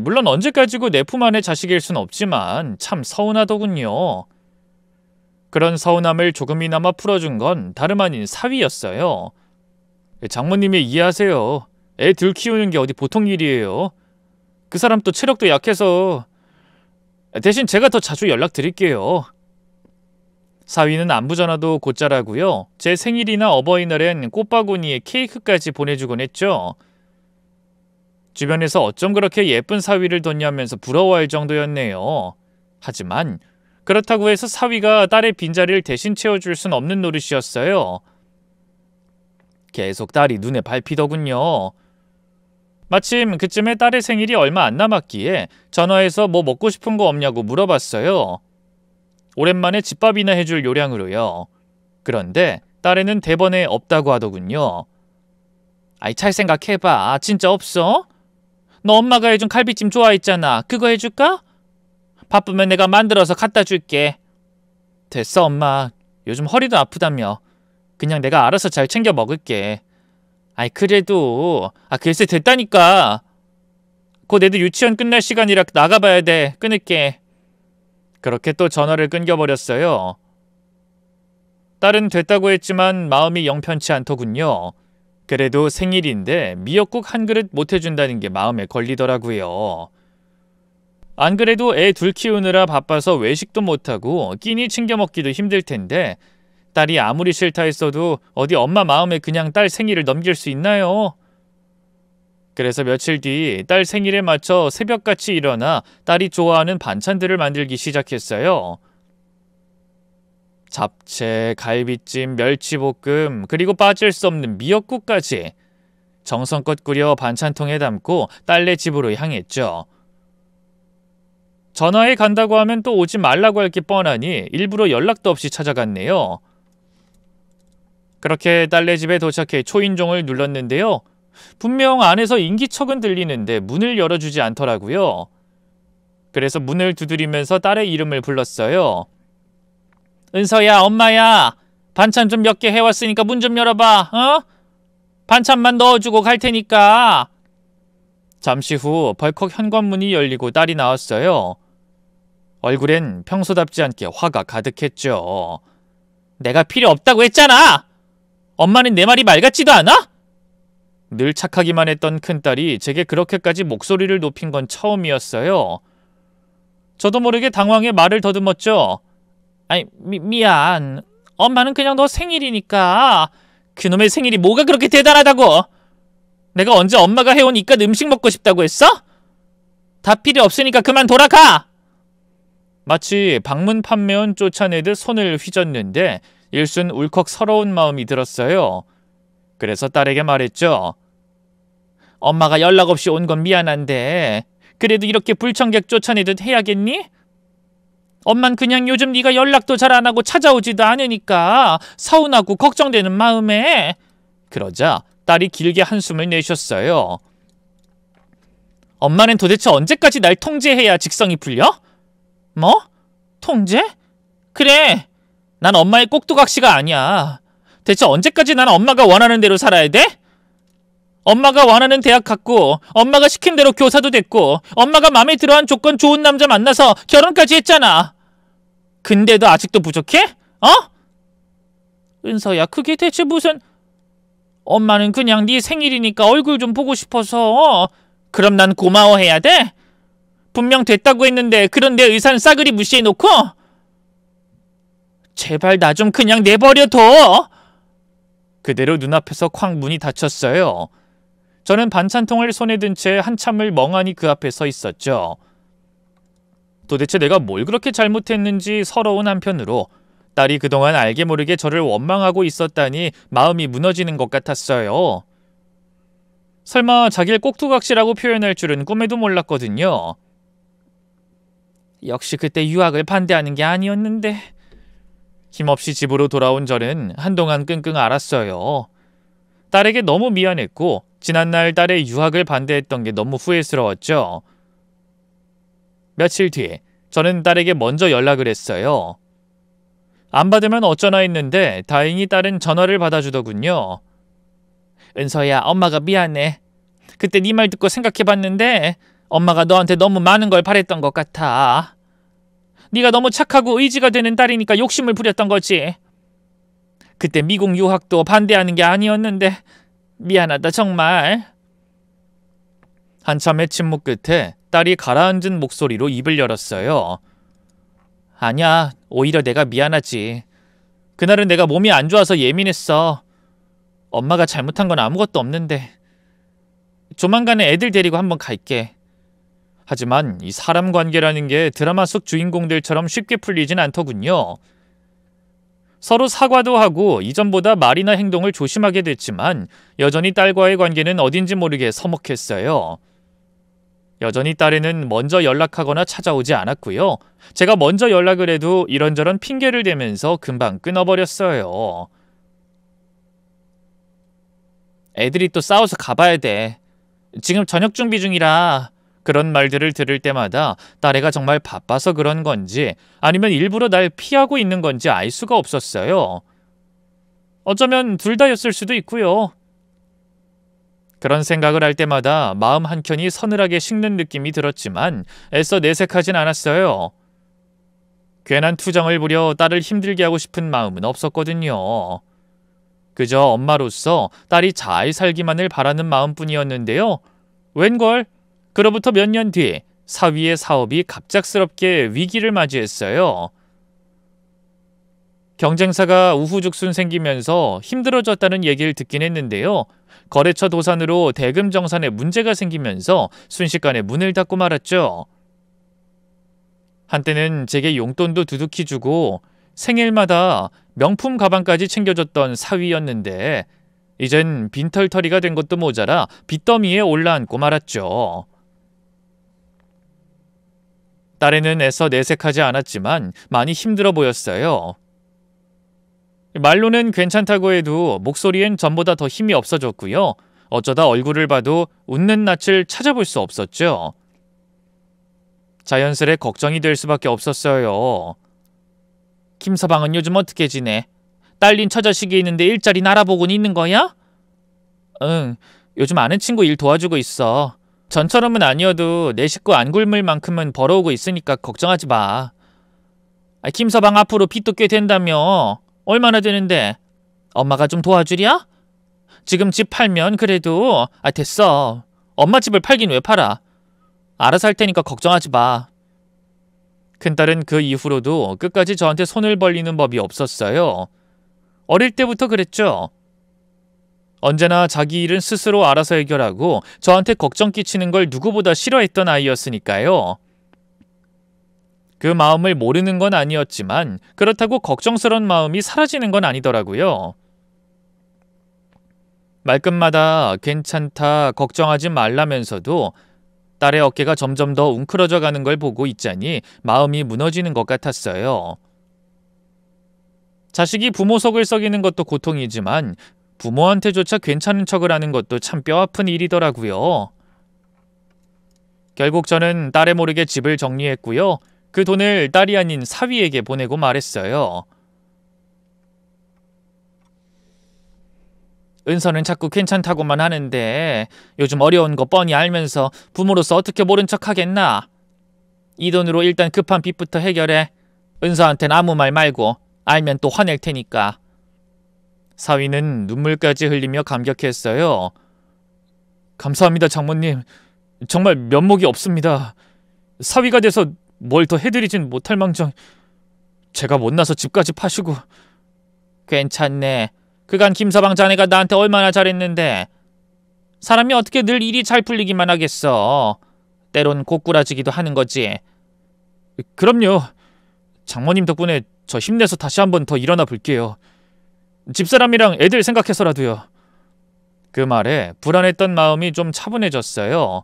Speaker 1: 물론 언제까지고 내 품 안의 자식일 순 없지만 참 서운하더군요. 그런 서운함을 조금이나마 풀어준 건 다름 아닌 사위였어요. 장모님이 이해하세요. 애들 키우는 게 어디 보통 일이에요. 그 사람 또 체력도 약해서. 대신 제가 더 자주 연락드릴게요. 사위는 안부 전화도 곧잘하고요. 제 생일이나 어버이날엔 꽃바구니에 케이크까지 보내주곤 했죠. 주변에서 어쩜 그렇게 예쁜 사위를 뒀냐면서 부러워할 정도였네요. 하지만 그렇다고 해서 사위가 딸의 빈자리를 대신 채워줄 순 없는 노릇이었어요. 계속 딸이 눈에 밟히더군요. 마침 그쯤에 딸의 생일이 얼마 안 남았기에 전화해서 뭐 먹고 싶은 거 없냐고 물어봤어요. 오랜만에 집밥이나 해줄 요량으로요. 그런데 딸애는 대번에 없다고 하더군요. 아이 잘 생각해봐. 진짜 없어? 너 엄마가 해준 갈비찜 좋아했잖아. 그거 해줄까? 바쁘면 내가 만들어서 갖다 줄게. 됐어 엄마. 요즘 허리도 아프다며. 그냥 내가 알아서 잘 챙겨 먹을게. 아이 그래도 글쎄 됐다니까. 곧 애들 유치원 끝날 시간이라 나가봐야 돼. 끊을게. 그렇게 또 전화를 끊겨버렸어요. 딸은 됐다고 했지만 마음이 영 편치 않더군요. 그래도 생일인데 미역국 한 그릇 못 해준다는 게 마음에 걸리더라고요. 안 그래도 애 둘 키우느라 바빠서 외식도 못하고 끼니 챙겨 먹기도 힘들 텐데 딸이 아무리 싫다 했어도 어디 엄마 마음에 그냥 딸 생일을 넘길 수 있나요? 그래서 며칠 뒤 딸 생일에 맞춰 새벽같이 일어나 딸이 좋아하는 반찬들을 만들기 시작했어요. 잡채, 갈비찜, 멸치볶음, 그리고 빠질 수 없는 미역국까지 정성껏 끓여 반찬통에 담고 딸네 집으로 향했죠. 전화해 간다고 하면 또 오지 말라고 할 게 뻔하니 일부러 연락도 없이 찾아갔네요. 그렇게 딸네 집에 도착해 초인종을 눌렀는데요. 분명 안에서 인기척은 들리는데 문을 열어주지 않더라고요. 그래서 문을 두드리면서 딸의 이름을 불렀어요. 은서야, 엄마야. 반찬 좀 몇 개 해왔으니까 문 좀 열어봐. 어? 반찬만 넣어주고 갈 테니까. 잠시 후 벌컥 현관문이 열리고 딸이 나왔어요. 얼굴엔 평소답지 않게 화가 가득했죠. 내가 필요 없다고 했잖아. 엄마는 내 말이 말 같지도 않아? 늘 착하기만 했던 큰딸이 제게 그렇게까지 목소리를 높인 건 처음이었어요. 저도 모르게 당황해 말을 더듬었죠. 아니, 미안. 엄마는 그냥 너 생일이니까. 그놈의 생일이 뭐가 그렇게 대단하다고. 내가 언제 엄마가 해온 이깟 음식 먹고 싶다고 했어? 다 필요 없으니까 그만 돌아가. 마치 방문 판매원 쫓아내듯 손을 휘젓는데 일순 울컥 서러운 마음이 들었어요. 그래서 딸에게 말했죠. 엄마가 연락 없이 온 건 미안한데 그래도 이렇게 불청객 쫓아내듯 해야겠니? 엄만 그냥 요즘 네가 연락도 잘 안 하고 찾아오지도 않으니까 서운하고 걱정되는 마음에. 그러자 딸이 길게 한숨을 내쉬었어요. 엄마는 도대체 언제까지 날 통제해야 직성이 풀려? 뭐? 통제? 그래. 난 엄마의 꼭두각시가 아니야. 대체 언제까지 난 엄마가 원하는 대로 살아야 돼? 엄마가 원하는 대학 갔고 엄마가 시킨 대로 교사도 됐고 엄마가 마음에 들어한 조건 좋은 남자 만나서 결혼까지 했잖아. 근데도 아직도 부족해? 어? 은서야, 그게 대체 무슨... 엄마는 그냥 네 생일이니까 얼굴 좀 보고 싶어서. 그럼 난 고마워해야 돼? 분명 됐다고 했는데 그런 내 의사는 싸그리 무시해놓고? 제발 나 좀 그냥 내버려둬. 그대로 눈앞에서 쾅 문이 닫혔어요. 저는 반찬통을 손에 든 채 한참을 멍하니 그 앞에 서 있었죠. 도대체 내가 뭘 그렇게 잘못했는지 서러운 한편으로 딸이 그동안 알게 모르게 저를 원망하고 있었다니 마음이 무너지는 것 같았어요. 설마 자기를 꼭두각시라고 표현할 줄은 꿈에도 몰랐거든요. 역시 그때 유학을 반대하는 게 아니었는데. 힘없이 집으로 돌아온 저는 한동안 끙끙 앓았어요. 딸에게 너무 미안했고 지난날 딸의 유학을 반대했던 게 너무 후회스러웠죠. 며칠 뒤에 저는 딸에게 먼저 연락을 했어요. 안 받으면 어쩌나 했는데 다행히 딸은 전화를 받아주더군요. 은서야, 엄마가 미안해. 그때 네 말 듣고 생각해봤는데 엄마가 너한테 너무 많은 걸 바랬던 것 같아. 네가 너무 착하고 의지가 되는 딸이니까 욕심을 부렸던 거지. 그때 미국 유학도 반대하는 게 아니었는데 미안하다 정말. 한참의 침묵 끝에 딸이 가라앉은 목소리로 입을 열었어요. 아니야, 오히려 내가 미안하지. 그날은 내가 몸이 안 좋아서 예민했어. 엄마가 잘못한 건 아무것도 없는데. 조만간에 애들 데리고 한번 갈게. 하지만 이 사람 관계라는 게 드라마 속 주인공들처럼 쉽게 풀리진 않더군요. 서로 사과도 하고 이전보다 말이나 행동을 조심하게 됐지만 여전히 딸과의 관계는 어딘지 모르게 서먹했어요. 여전히 딸에는 먼저 연락하거나 찾아오지 않았고요. 제가 먼저 연락을 해도 이런저런 핑계를 대면서 금방 끊어버렸어요. 애들이 또 싸워서 가봐야 돼. 지금 저녁 준비 중이라. 그런 말들을 들을 때마다 딸애가 정말 바빠서 그런 건지 아니면 일부러 날 피하고 있는 건지 알 수가 없었어요. 어쩌면 둘 다였을 수도 있고요. 그런 생각을 할 때마다 마음 한켠이 서늘하게 식는 느낌이 들었지만 애써 내색하진 않았어요. 괜한 투정을 부려 딸을 힘들게 하고 싶은 마음은 없었거든요. 그저 엄마로서 딸이 잘 살기만을 바라는 마음뿐이었는데요. 웬걸? 그로부터 몇 년 뒤 사위의 사업이 갑작스럽게 위기를 맞이했어요. 경쟁사가 우후죽순 생기면서 힘들어졌다는 얘기를 듣긴 했는데요. 거래처 도산으로 대금 정산에 문제가 생기면서 순식간에 문을 닫고 말았죠. 한때는 제게 용돈도 두둑히 주고 생일마다 명품 가방까지 챙겨줬던 사위였는데 이젠 빈털터리가 된 것도 모자라 빚더미에 올라앉고 말았죠. 딸에는 애써 내색하지 않았지만 많이 힘들어 보였어요. 말로는 괜찮다고 해도 목소리엔 전보다 더 힘이 없어졌고요. 어쩌다 얼굴을 봐도 웃는 낯을 찾아볼 수 없었죠. 자연스레 걱정이 될 수밖에 없었어요. 김서방은 요즘 어떻게 지내? 딸린 처자식이 있는데 일자리 알아보곤 있는 거야? 응, 요즘 아는 친구 일 도와주고 있어. 전처럼은 아니어도 내 식구 안 굶을 만큼은 벌어오고 있으니까 걱정하지 마. 김서방 앞으로 빚도 꽤 된다며. 얼마나 되는데? 엄마가 좀 도와주랴? 지금 집 팔면 그래도 됐어. 엄마 집을 팔긴 왜 팔아? 알아서 할 테니까 걱정하지 마. 큰딸은 그 이후로도 끝까지 저한테 손을 벌리는 법이 없었어요. 어릴 때부터 그랬죠. 언제나 자기 일은 스스로 알아서 해결하고 저한테 걱정 끼치는 걸 누구보다 싫어했던 아이였으니까요. 그 마음을 모르는 건 아니었지만 그렇다고 걱정스러운 마음이 사라지는 건 아니더라고요. 말끝마다 괜찮다, 걱정하지 말라면서도 딸의 어깨가 점점 더 웅크러져 가는 걸 보고 있자니 마음이 무너지는 것 같았어요. 자식이 부모 속을 썩이는 것도 고통이지만 부모한테조차 괜찮은 척을 하는 것도 참 뼈아픈 일이더라고요. 결국 저는 딸에 모르게 집을 정리했고요. 그 돈을 딸이 아닌 사위에게 보내고 말했어요. 은서는 자꾸 괜찮다고만 하는데 요즘 어려운 거 뻔히 알면서 부모로서 어떻게 모른 척 하겠나? 이 돈으로 일단 급한 빚부터 해결해. 은서한텐 아무 말 말고 알면 또 화낼 테니까. 사위는 눈물까지 흘리며 감격했어요. 감사합니다, 장모님. 정말 면목이 없습니다. 사위가 돼서 뭘 더 해드리진 못할 망정 제가 못나서 집까지 파시고. 괜찮네. 그간 김서방 자네가 나한테 얼마나 잘했는데. 사람이 어떻게 늘 일이 잘 풀리기만 하겠어. 때론 고꾸라지기도 하는 거지. 그럼요. 장모님 덕분에 저 힘내서 다시 한번 더 일어나 볼게요. 집사람이랑 애들 생각해서라도요. 그 말에 불안했던 마음이 좀 차분해졌어요.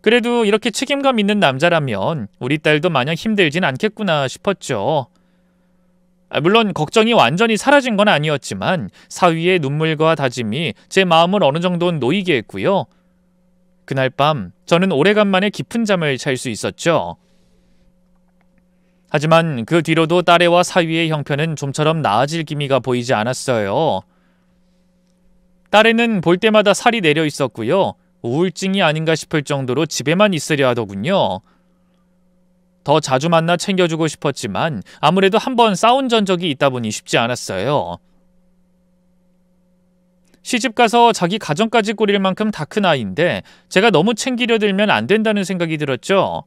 Speaker 1: 그래도 이렇게 책임감 있는 남자라면 우리 딸도 마냥 힘들진 않겠구나 싶었죠. 물론 걱정이 완전히 사라진 건 아니었지만 사위의 눈물과 다짐이 제 마음을 어느 정도는 놓이게 했고요. 그날 밤 저는 오래간만에 깊은 잠을 잘 수 있었죠. 하지만 그 뒤로도 딸애와 사위의 형편은 좀처럼 나아질 기미가 보이지 않았어요. 딸애는 볼 때마다 살이 내려 있었고요. 우울증이 아닌가 싶을 정도로 집에만 있으려 하더군요. 더 자주 만나 챙겨주고 싶었지만 아무래도 한번 싸운 전적이 있다 보니 쉽지 않았어요. 시집가서 자기 가정까지 꾸릴 만큼 다 큰 아이인데 제가 너무 챙기려 들면 안 된다는 생각이 들었죠.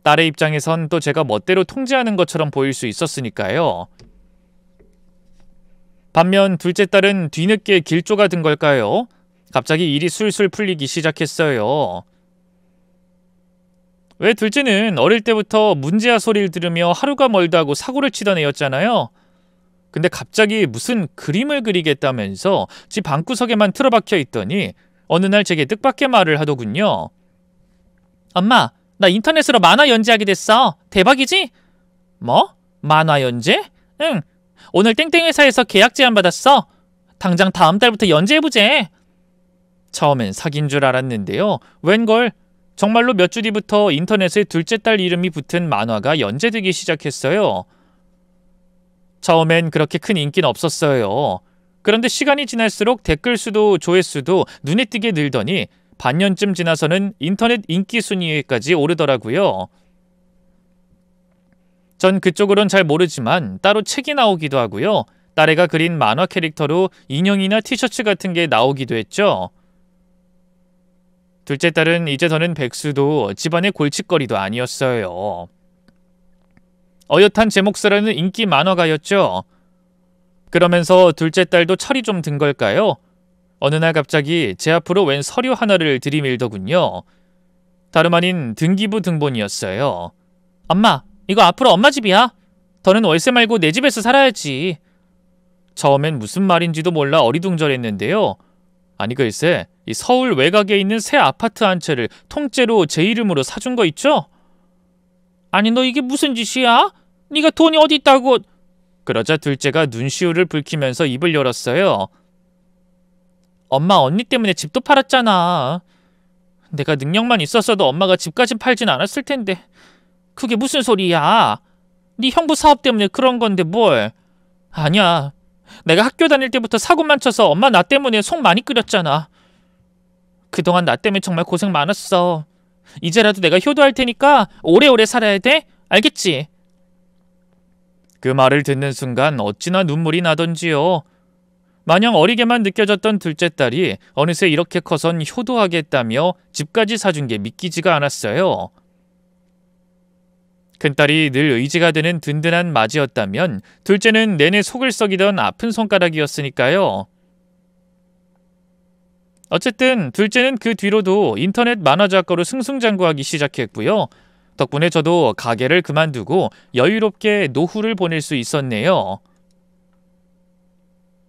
Speaker 1: 딸의 입장에선 또 제가 멋대로 통제하는 것처럼 보일 수 있었으니까요. 반면 둘째 딸은 뒤늦게 길조가 든 걸까요? 갑자기 일이 술술 풀리기 시작했어요. 왜 둘째는 어릴 때부터 문제야 소리를 들으며 하루가 멀다 하고 사고를 치던 애였잖아요. 근데 갑자기 무슨 그림을 그리겠다면서 집 방구석에만 틀어박혀 있더니 어느 날 제게 뜻밖의 말을 하더군요. 엄마, 나 인터넷으로 만화 연재하게 됐어. 대박이지? 뭐? 만화 연재? 응. 오늘 땡땡 회사에서 계약 제안 받았어. 당장 다음 달부터 연재해보재. 처음엔 사귄 줄 알았는데요. 웬걸? 정말로 몇 주 뒤부터 인터넷에 둘째 딸 이름이 붙은 만화가 연재되기 시작했어요. 처음엔 그렇게 큰 인기는 없었어요. 그런데 시간이 지날수록 댓글 수도 조회수도 눈에 띄게 늘더니 반년쯤 지나서는 인터넷 인기 순위에까지 오르더라고요. 전 그쪽으론 잘 모르지만 따로 책이 나오기도 하고요. 딸애가 그린 만화 캐릭터로 인형이나 티셔츠 같은 게 나오기도 했죠. 둘째 딸은 이제 더는 백수도 집안의 골칫거리도 아니었어요. 어엿한 제 몫이라는 인기 만화가였죠. 그러면서 둘째 딸도 철이 좀 든 걸까요? 어느 날 갑자기 제 앞으로 웬 서류 하나를 들이밀더군요. 다름 아닌 등기부 등본이었어요. 엄마, 이거 앞으로 엄마 집이야. 더는 월세 말고 내 집에서 살아야지. 처음엔 무슨 말인지도 몰라 어리둥절했는데요. 아니 글쎄, 이 서울 외곽에 있는 새 아파트 한 채를 통째로 제 이름으로 사준 거 있죠? 아니 너 이게 무슨 짓이야? 네가 돈이 어디 있다고... 그러자 둘째가 눈시울을 붉히면서 입을 열었어요. 엄마 언니 때문에 집도 팔았잖아. 내가 능력만 있었어도 엄마가 집까지 팔진 않았을 텐데. 그게 무슨 소리야? 네 형부 사업 때문에 그런 건데 뭘. 아니야. 내가 학교 다닐 때부터 사고만 쳐서 엄마 나 때문에 속 많이 끓였잖아. 그동안 나 때문에 정말 고생 많았어. 이제라도 내가 효도할 테니까 오래오래 살아야 돼? 알겠지? 그 말을 듣는 순간 어찌나 눈물이 나던지요. 마냥 어리게만 느껴졌던 둘째 딸이 어느새 이렇게 커선 효도하겠다며 집까지 사준 게 믿기지가 않았어요. 큰딸이 늘 의지가 되는 든든한 맞이였다면 둘째는 내내 속을 썩이던 아픈 손가락이었으니까요. 어쨌든 둘째는 그 뒤로도 인터넷 만화 작가로 승승장구하기 시작했고요. 덕분에 저도 가게를 그만두고 여유롭게 노후를 보낼 수 있었네요.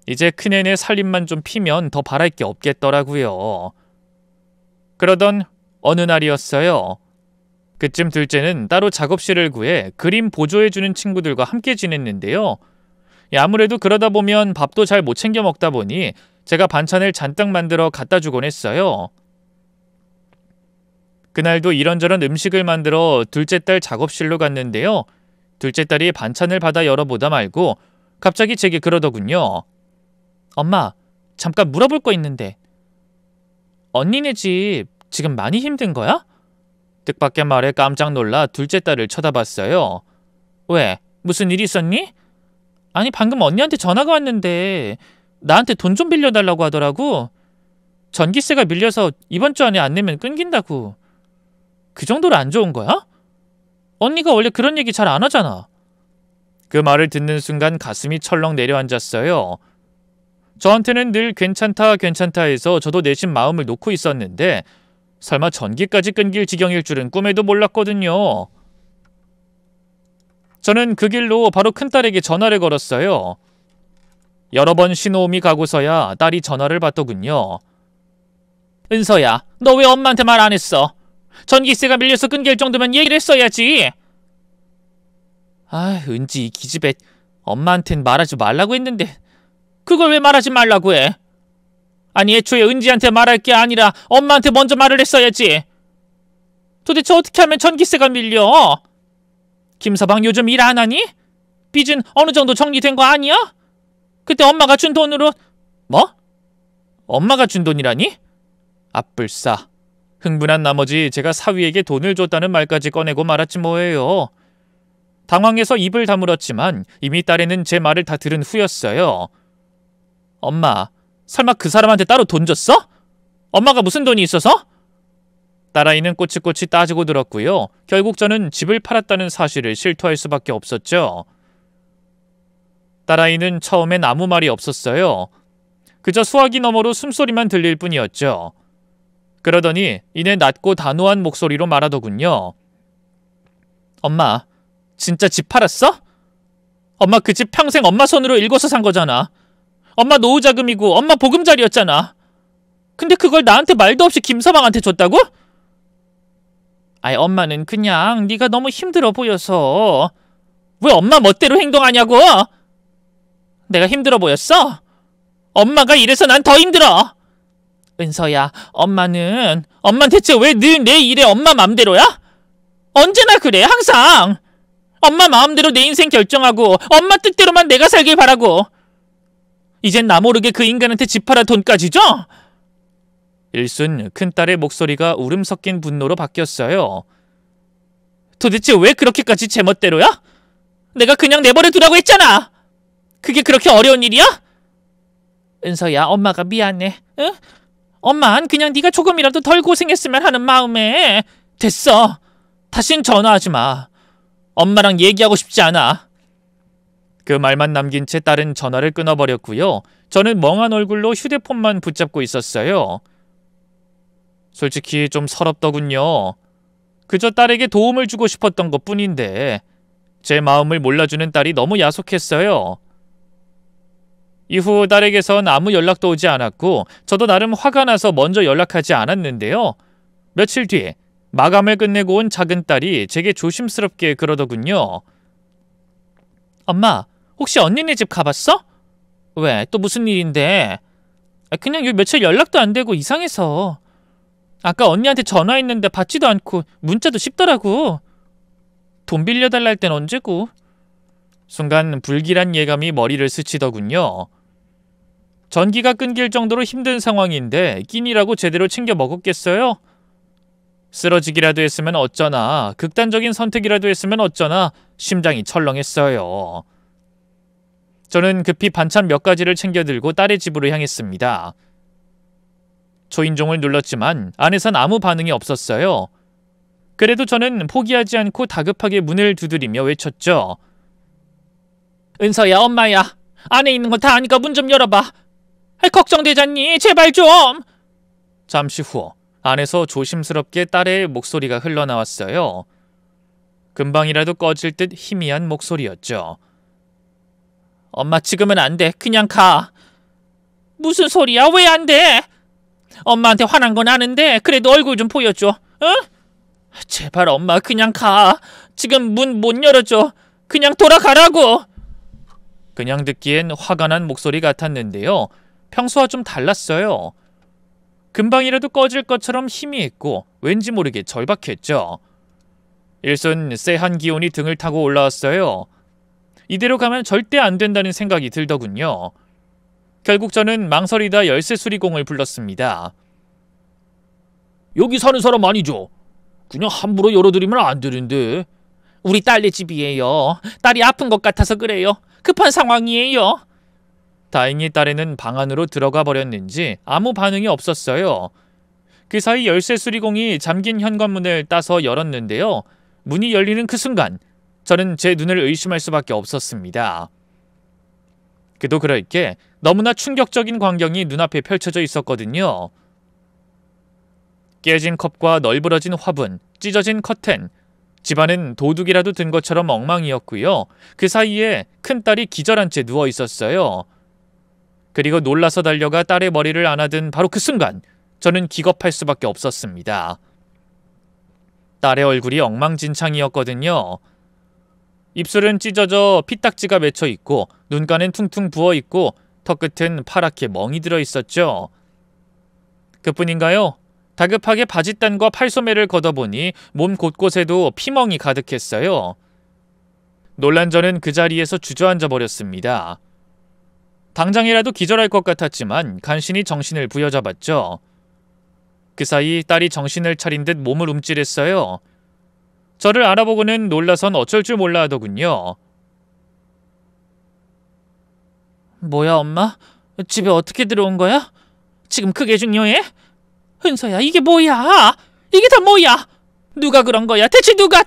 Speaker 1: 이제 큰애네 살림만 좀 피면 더 바랄 게 없겠더라고요. 그러던 어느 날이었어요. 그쯤 둘째는 따로 작업실을 구해 그림 보조해주는 친구들과 함께 지냈는데요. 아무래도 그러다 보면 밥도 잘 못 챙겨 먹다 보니 제가 반찬을 잔뜩 만들어 갖다 주곤 했어요. 그날도 이런저런 음식을 만들어 둘째 딸 작업실로 갔는데요. 둘째 딸이 반찬을 받아 열어보다 말고 갑자기 제게 그러더군요. 엄마, 잠깐 물어볼 거 있는데 언니네 집 지금 많이 힘든 거야? 뜻밖의 말에 깜짝 놀라 둘째 딸을 쳐다봤어요. 왜? 무슨 일 있었니? 아니 방금 언니한테 전화가 왔는데 나한테 돈 좀 빌려달라고 하더라고. 전기세가 밀려서 이번 주 안에 안 내면 끊긴다고. 그 정도로 안 좋은 거야? 언니가 원래 그런 얘기 잘 안 하잖아. 그 말을 듣는 순간 가슴이 철렁 내려앉았어요. 저한테는 늘 괜찮다 괜찮다 해서 저도 내심 마음을 놓고 있었는데 설마 전기까지 끊길 지경일 줄은 꿈에도 몰랐거든요. 저는 그 길로 바로 큰딸에게 전화를 걸었어요. 여러 번 신호음이 가고서야 딸이 전화를 받더군요. 은서야, 너 왜 엄마한테 말 안 했어? 전기세가 밀려서 끊길 정도면 얘기를 했어야지. 아, 은지 이 기집애. 엄마한텐 말하지 말라고 했는데 그걸 왜 말하지 말라고 해? 아니 애초에 은지한테 말할 게 아니라 엄마한테 먼저 말을 했어야지. 도대체 어떻게 하면 전기세가 밀려? 김서방 요즘 일 안 하니? 빚은 어느 정도 정리된 거 아니야? 그때 엄마가 준 돈으로... 뭐? 엄마가 준 돈이라니? 앞불싸. 흥분한 나머지 제가 사위에게 돈을 줬다는 말까지 꺼내고 말았지 뭐예요. 당황해서 입을 다물었지만 이미 딸애는 제 말을 다 들은 후였어요. 엄마, 설마 그 사람한테 따로 돈 줬어? 엄마가 무슨 돈이 있어서? 딸아이는 꼬치꼬치 따지고 들었고요. 결국 저는 집을 팔았다는 사실을 실토할 수밖에 없었죠. 딸아이는 처음엔 아무 말이 없었어요. 그저 수화기 너머로 숨소리만 들릴 뿐이었죠. 그러더니 이내 낮고 단호한 목소리로 말하더군요. 엄마, 진짜 집 팔았어? 엄마 그 집 평생 엄마 손으로 일궈서 산 거잖아. 엄마 노후자금이고 엄마 보금자리였잖아. 근데 그걸 나한테 말도 없이 김서방한테 줬다고? 아이 엄마는 그냥 네가 너무 힘들어 보여서. 왜 엄마 멋대로 행동하냐고? 내가 힘들어 보였어? 엄마가 이래서 난 더 힘들어. 은서야, 엄마는 대체 왜 늘 내 일에 엄마 맘대로야? 언제나 그래, 항상. 엄마 마음대로 내 인생 결정하고 엄마 뜻대로만 내가 살길 바라고. 이젠 나 모르게 그 인간한테 집 팔아 돈까지 줘? 일순 큰딸의 목소리가 울음 섞인 분노로 바뀌었어요. 도대체 왜 그렇게까지 제멋대로야? 내가 그냥 내버려 두라고 했잖아. 그게 그렇게 어려운 일이야? 은서야, 엄마가 미안해. 응? 엄만 그냥 네가 조금이라도 덜 고생했으면 하는 마음에. 됐어. 다신 전화하지 마. 엄마랑 얘기하고 싶지 않아. 그 말만 남긴 채 딸은 전화를 끊어버렸고요. 저는 멍한 얼굴로 휴대폰만 붙잡고 있었어요. 솔직히 좀 서럽더군요. 그저 딸에게 도움을 주고 싶었던 것뿐인데 제 마음을 몰라주는 딸이 너무 야속했어요. 이후 딸에게선 아무 연락도 오지 않았고 저도 나름 화가 나서 먼저 연락하지 않았는데요. 며칠 뒤 마감을 끝내고 온 작은 딸이 제게 조심스럽게 그러더군요. 엄마, 혹시 언니네 집 가봤어? 왜? 또 무슨 일인데? 그냥 요 며칠 연락도 안 되고 이상해서. 아까 언니한테 전화했는데 받지도 않고 문자도 씹더라고. 돈 빌려달라 할 땐 언제고. 순간 불길한 예감이 머리를 스치더군요. 전기가 끊길 정도로 힘든 상황인데 끼니라고 제대로 챙겨 먹었겠어요? 쓰러지기라도 했으면 어쩌나, 극단적인 선택이라도 했으면 어쩌나 심장이 철렁했어요. 저는 급히 반찬 몇 가지를 챙겨 들고 딸의 집으로 향했습니다. 초인종을 눌렀지만 안에선 아무 반응이 없었어요. 그래도 저는 포기하지 않고 다급하게 문을 두드리며 외쳤죠. 은서야, 엄마야. 안에 있는 거 다 아니까 문 좀 열어봐. 걱정되잖니? 제발 좀. 잠시 후 안에서 조심스럽게 딸의 목소리가 흘러나왔어요. 금방이라도 꺼질 듯 희미한 목소리였죠. 엄마 지금은 안 돼. 그냥 가. 무슨 소리야? 왜 안 돼? 엄마한테 화난 건 아는데 그래도 얼굴 좀 보여줘. 응? 제발 엄마 그냥 가. 지금 문 못 열어줘. 그냥 돌아가라고. 그냥 듣기엔 화가 난 목소리 같았는데요. 평소와 좀 달랐어요. 금방이라도 꺼질 것처럼 희미했고 왠지 모르게 절박했죠. 일순 쎄한 기운이 등을 타고 올라왔어요. 이대로 가면 절대 안 된다는 생각이 들더군요. 결국 저는 망설이다 열쇠 수리공을 불렀습니다. 여기 사는 사람 아니죠? 그냥 함부로 열어드리면 안 되는데. 우리 딸네 집이에요. 딸이 아픈 것 같아서 그래요. 급한 상황이에요. 다행히 딸애는 방 안으로 들어가 버렸는지 아무 반응이 없었어요. 그 사이 열쇠 수리공이 잠긴 현관문을 따서 열었는데요. 문이 열리는 그 순간 저는 제 눈을 의심할 수밖에 없었습니다. 그도 그럴 게 너무나 충격적인 광경이 눈앞에 펼쳐져 있었거든요. 깨진 컵과 널브러진 화분, 찢어진 커튼, 집안은 도둑이라도 든 것처럼 엉망이었고요. 그 사이에 큰딸이 기절한 채 누워 있었어요. 그리고 놀라서 달려가 딸의 머리를 안아든 바로 그 순간 저는 기겁할 수밖에 없었습니다. 딸의 얼굴이 엉망진창이었거든요. 입술은 찢어져 피딱지가 맺혀 있고 눈가는 퉁퉁 부어 있고 턱끝은 파랗게 멍이 들어 있었죠. 그뿐인가요? 다급하게 바짓단과 팔소매를 걷어보니 몸 곳곳에도 피멍이 가득했어요. 놀란 저는 그 자리에서 주저앉아 버렸습니다. 당장이라도 기절할 것 같았지만 간신히 정신을 부여잡았죠. 그 사이 딸이 정신을 차린 듯 몸을 움찔했어요. 저를 알아보고는 놀라선 어쩔 줄 몰라 하더군요. 뭐야 엄마? 집에 어떻게 들어온 거야? 지금 그게 중요해? 은서야 이게 뭐야? 이게 다 뭐야? 누가 그런 거야? 대체 누가?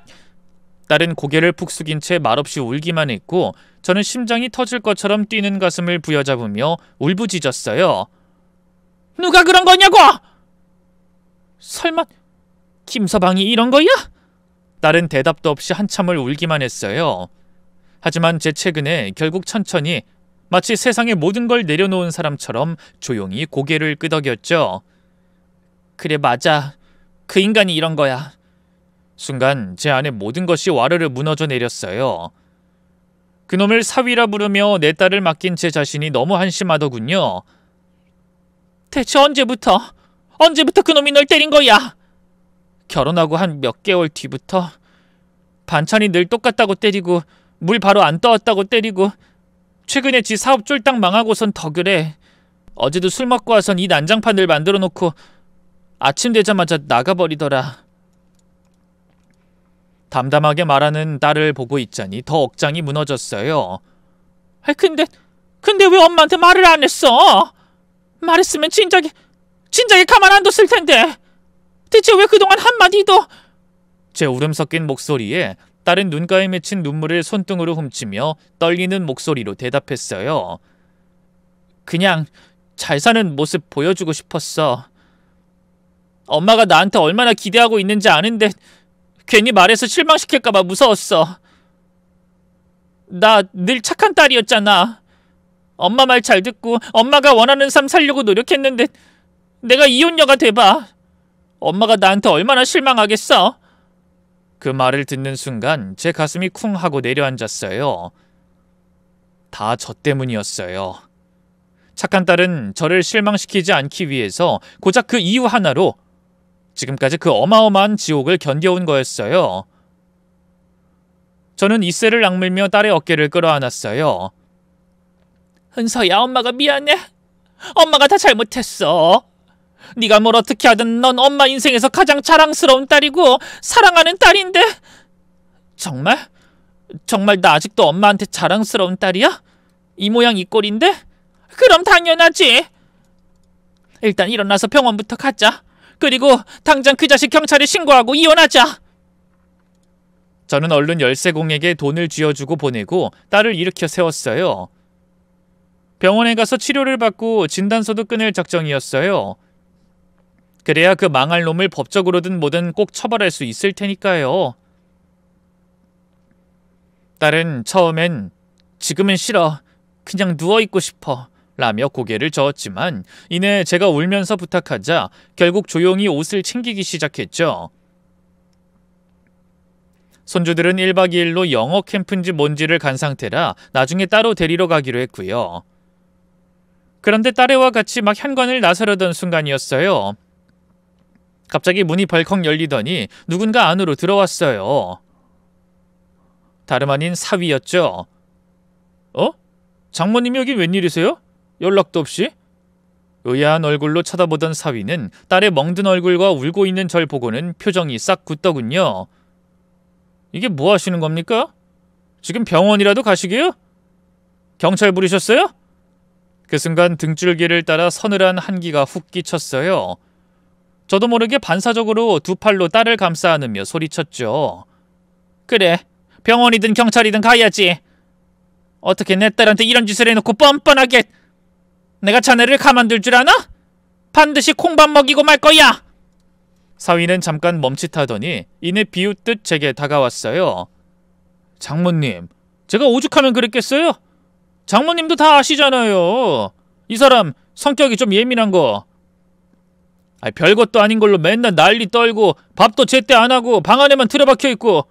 Speaker 1: 딸은 고개를 푹 숙인 채 말없이 울기만 했고 저는 심장이 터질 것처럼 뛰는 가슴을 부여잡으며 울부짖었어요. 누가 그런 거냐고! 설마 김서방이 이런 거야? 딸은 대답도 없이 한참을 울기만 했어요. 하지만 제 최근에 결국 천천히 마치 세상의 모든 걸 내려놓은 사람처럼 조용히 고개를 끄덕였죠. 그래 맞아. 그 인간이 이런 거야. 순간 제 안에 모든 것이 와르르 무너져 내렸어요. 그놈을 사위라 부르며 내 딸을 맡긴 제 자신이 너무 한심하더군요. 대체 언제부터 그놈이 널 때린 거야? 결혼하고 한 몇 개월 뒤부터 반찬이 늘 똑같다고 때리고 물 바로 안 떠왔다고 때리고 최근에 지 사업 쫄딱 망하고선 더 그래. 어제도 술 먹고 와선 이 난장판을 만들어 놓고 아침 되자마자 나가버리더라. 담담하게 말하는 딸을 보고 있자니 더 억장이 무너졌어요. 근데 왜 엄마한테 말을 안 했어? 말했으면 진작에 가만 안 뒀을 텐데. 대체 왜 그동안 한마디도... 제 울음 섞인 목소리에 딸은 눈가에 맺힌 눈물을 손등으로 훔치며 떨리는 목소리로 대답했어요. 그냥 잘 사는 모습 보여주고 싶었어. 엄마가 나한테 얼마나 기대하고 있는지 아는데 괜히 말해서 실망시킬까봐 무서웠어. 나 늘 착한 딸이었잖아. 엄마 말 잘 듣고 엄마가 원하는 삶 살려고 노력했는데 내가 이혼녀가 돼봐. 엄마가 나한테 얼마나 실망하겠어? 그 말을 듣는 순간 제 가슴이 쿵 하고 내려앉았어요. 다 저 때문이었어요. 착한 딸은 저를 실망시키지 않기 위해서 고작 그 이유 하나로 지금까지 그 어마어마한 지옥을 견뎌온 거였어요. 저는 이슬을 악물며 딸의 어깨를 끌어안았어요. 은서야, 엄마가 미안해. 엄마가 다 잘못했어. 네가 뭘 어떻게 하든 넌 엄마 인생에서 가장 자랑스러운 딸이고 사랑하는 딸인데. 정말 나 아직도 엄마한테 자랑스러운 딸이야? 이 모양 이 꼴인데? 그럼 당연하지. 일단 일어나서 병원부터 가자. 그리고 당장 그 자식 경찰에 신고하고 이혼하자. 저는 얼른 열쇠공에게 돈을 쥐어주고 보내고 딸을 일으켜 세웠어요. 병원에 가서 치료를 받고 진단서도 끊을 작정이었어요. 그래야 그 망할 놈을 법적으로든 뭐든 꼭 처벌할 수 있을 테니까요. 딸은 처음엔 지금은 싫어. 그냥 누워있고 싶어. 라며 고개를 저었지만 이내 제가 울면서 부탁하자 결국 조용히 옷을 챙기기 시작했죠. 손주들은 1박 2일로 영어 캠프인지 뭔지를 간 상태라 나중에 따로 데리러 가기로 했고요. 그런데 딸애와 같이 막 현관을 나서려던 순간이었어요. 갑자기 문이 벌컥 열리더니 누군가 안으로 들어왔어요. 다름 아닌 사위였죠. 장모님이 여기 웬일이세요? 연락도 없이? 의아한 얼굴로 쳐다보던 사위는 딸의 멍든 얼굴과 울고 있는 절 보고는 표정이 싹 굳더군요. 이게 뭐 하시는 겁니까? 지금 병원이라도 가시게요? 경찰 부르셨어요? 그 순간 등줄기를 따라 서늘한 한기가 훅 끼쳤어요. 저도 모르게 반사적으로 두 팔로 딸을 감싸 안으며 소리쳤죠. 그래, 병원이든 경찰이든 가야지. 어떻게 내 딸한테 이런 짓을 해놓고 뻔뻔하게. 내가 자네를 가만둘 줄 아나? 반드시 콩밥 먹이고 말 거야. 사위는 잠깐 멈칫하더니 이내 비웃듯 제게 다가왔어요. 장모님, 제가 오죽하면 그랬겠어요? 장모님도 다 아시잖아요. 이 사람 성격이 좀 예민한 거. 별것도 아닌 걸로 맨날 난리 떨고 밥도 제때 안 하고 방 안에만 틀어박혀 있고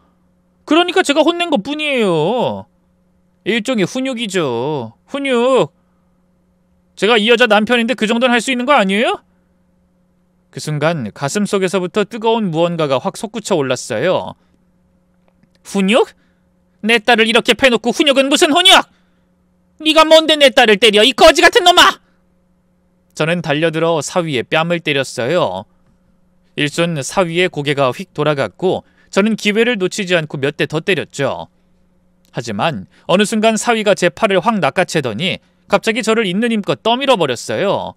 Speaker 1: 그러니까 제가 혼낸 것뿐이에요. 일종의 훈육이죠. 훈육. 제가 이 여자 남편인데 그 정도는 할 수 있는 거 아니에요? 그 순간 가슴속에서부터 뜨거운 무언가가 확 솟구쳐 올랐어요. 훈육? 내 딸을 이렇게 패놓고 훈육은 무슨 훈육? 네가 뭔데 내 딸을 때려, 이 거지 같은 놈아! 저는 달려들어 사위의 뺨을 때렸어요. 일순 사위의 고개가 휙 돌아갔고 저는 기회를 놓치지 않고 몇 대 더 때렸죠. 하지만 어느 순간 사위가 제 팔을 확 낚아채더니 갑자기 저를 있는 힘껏 떠밀어 버렸어요.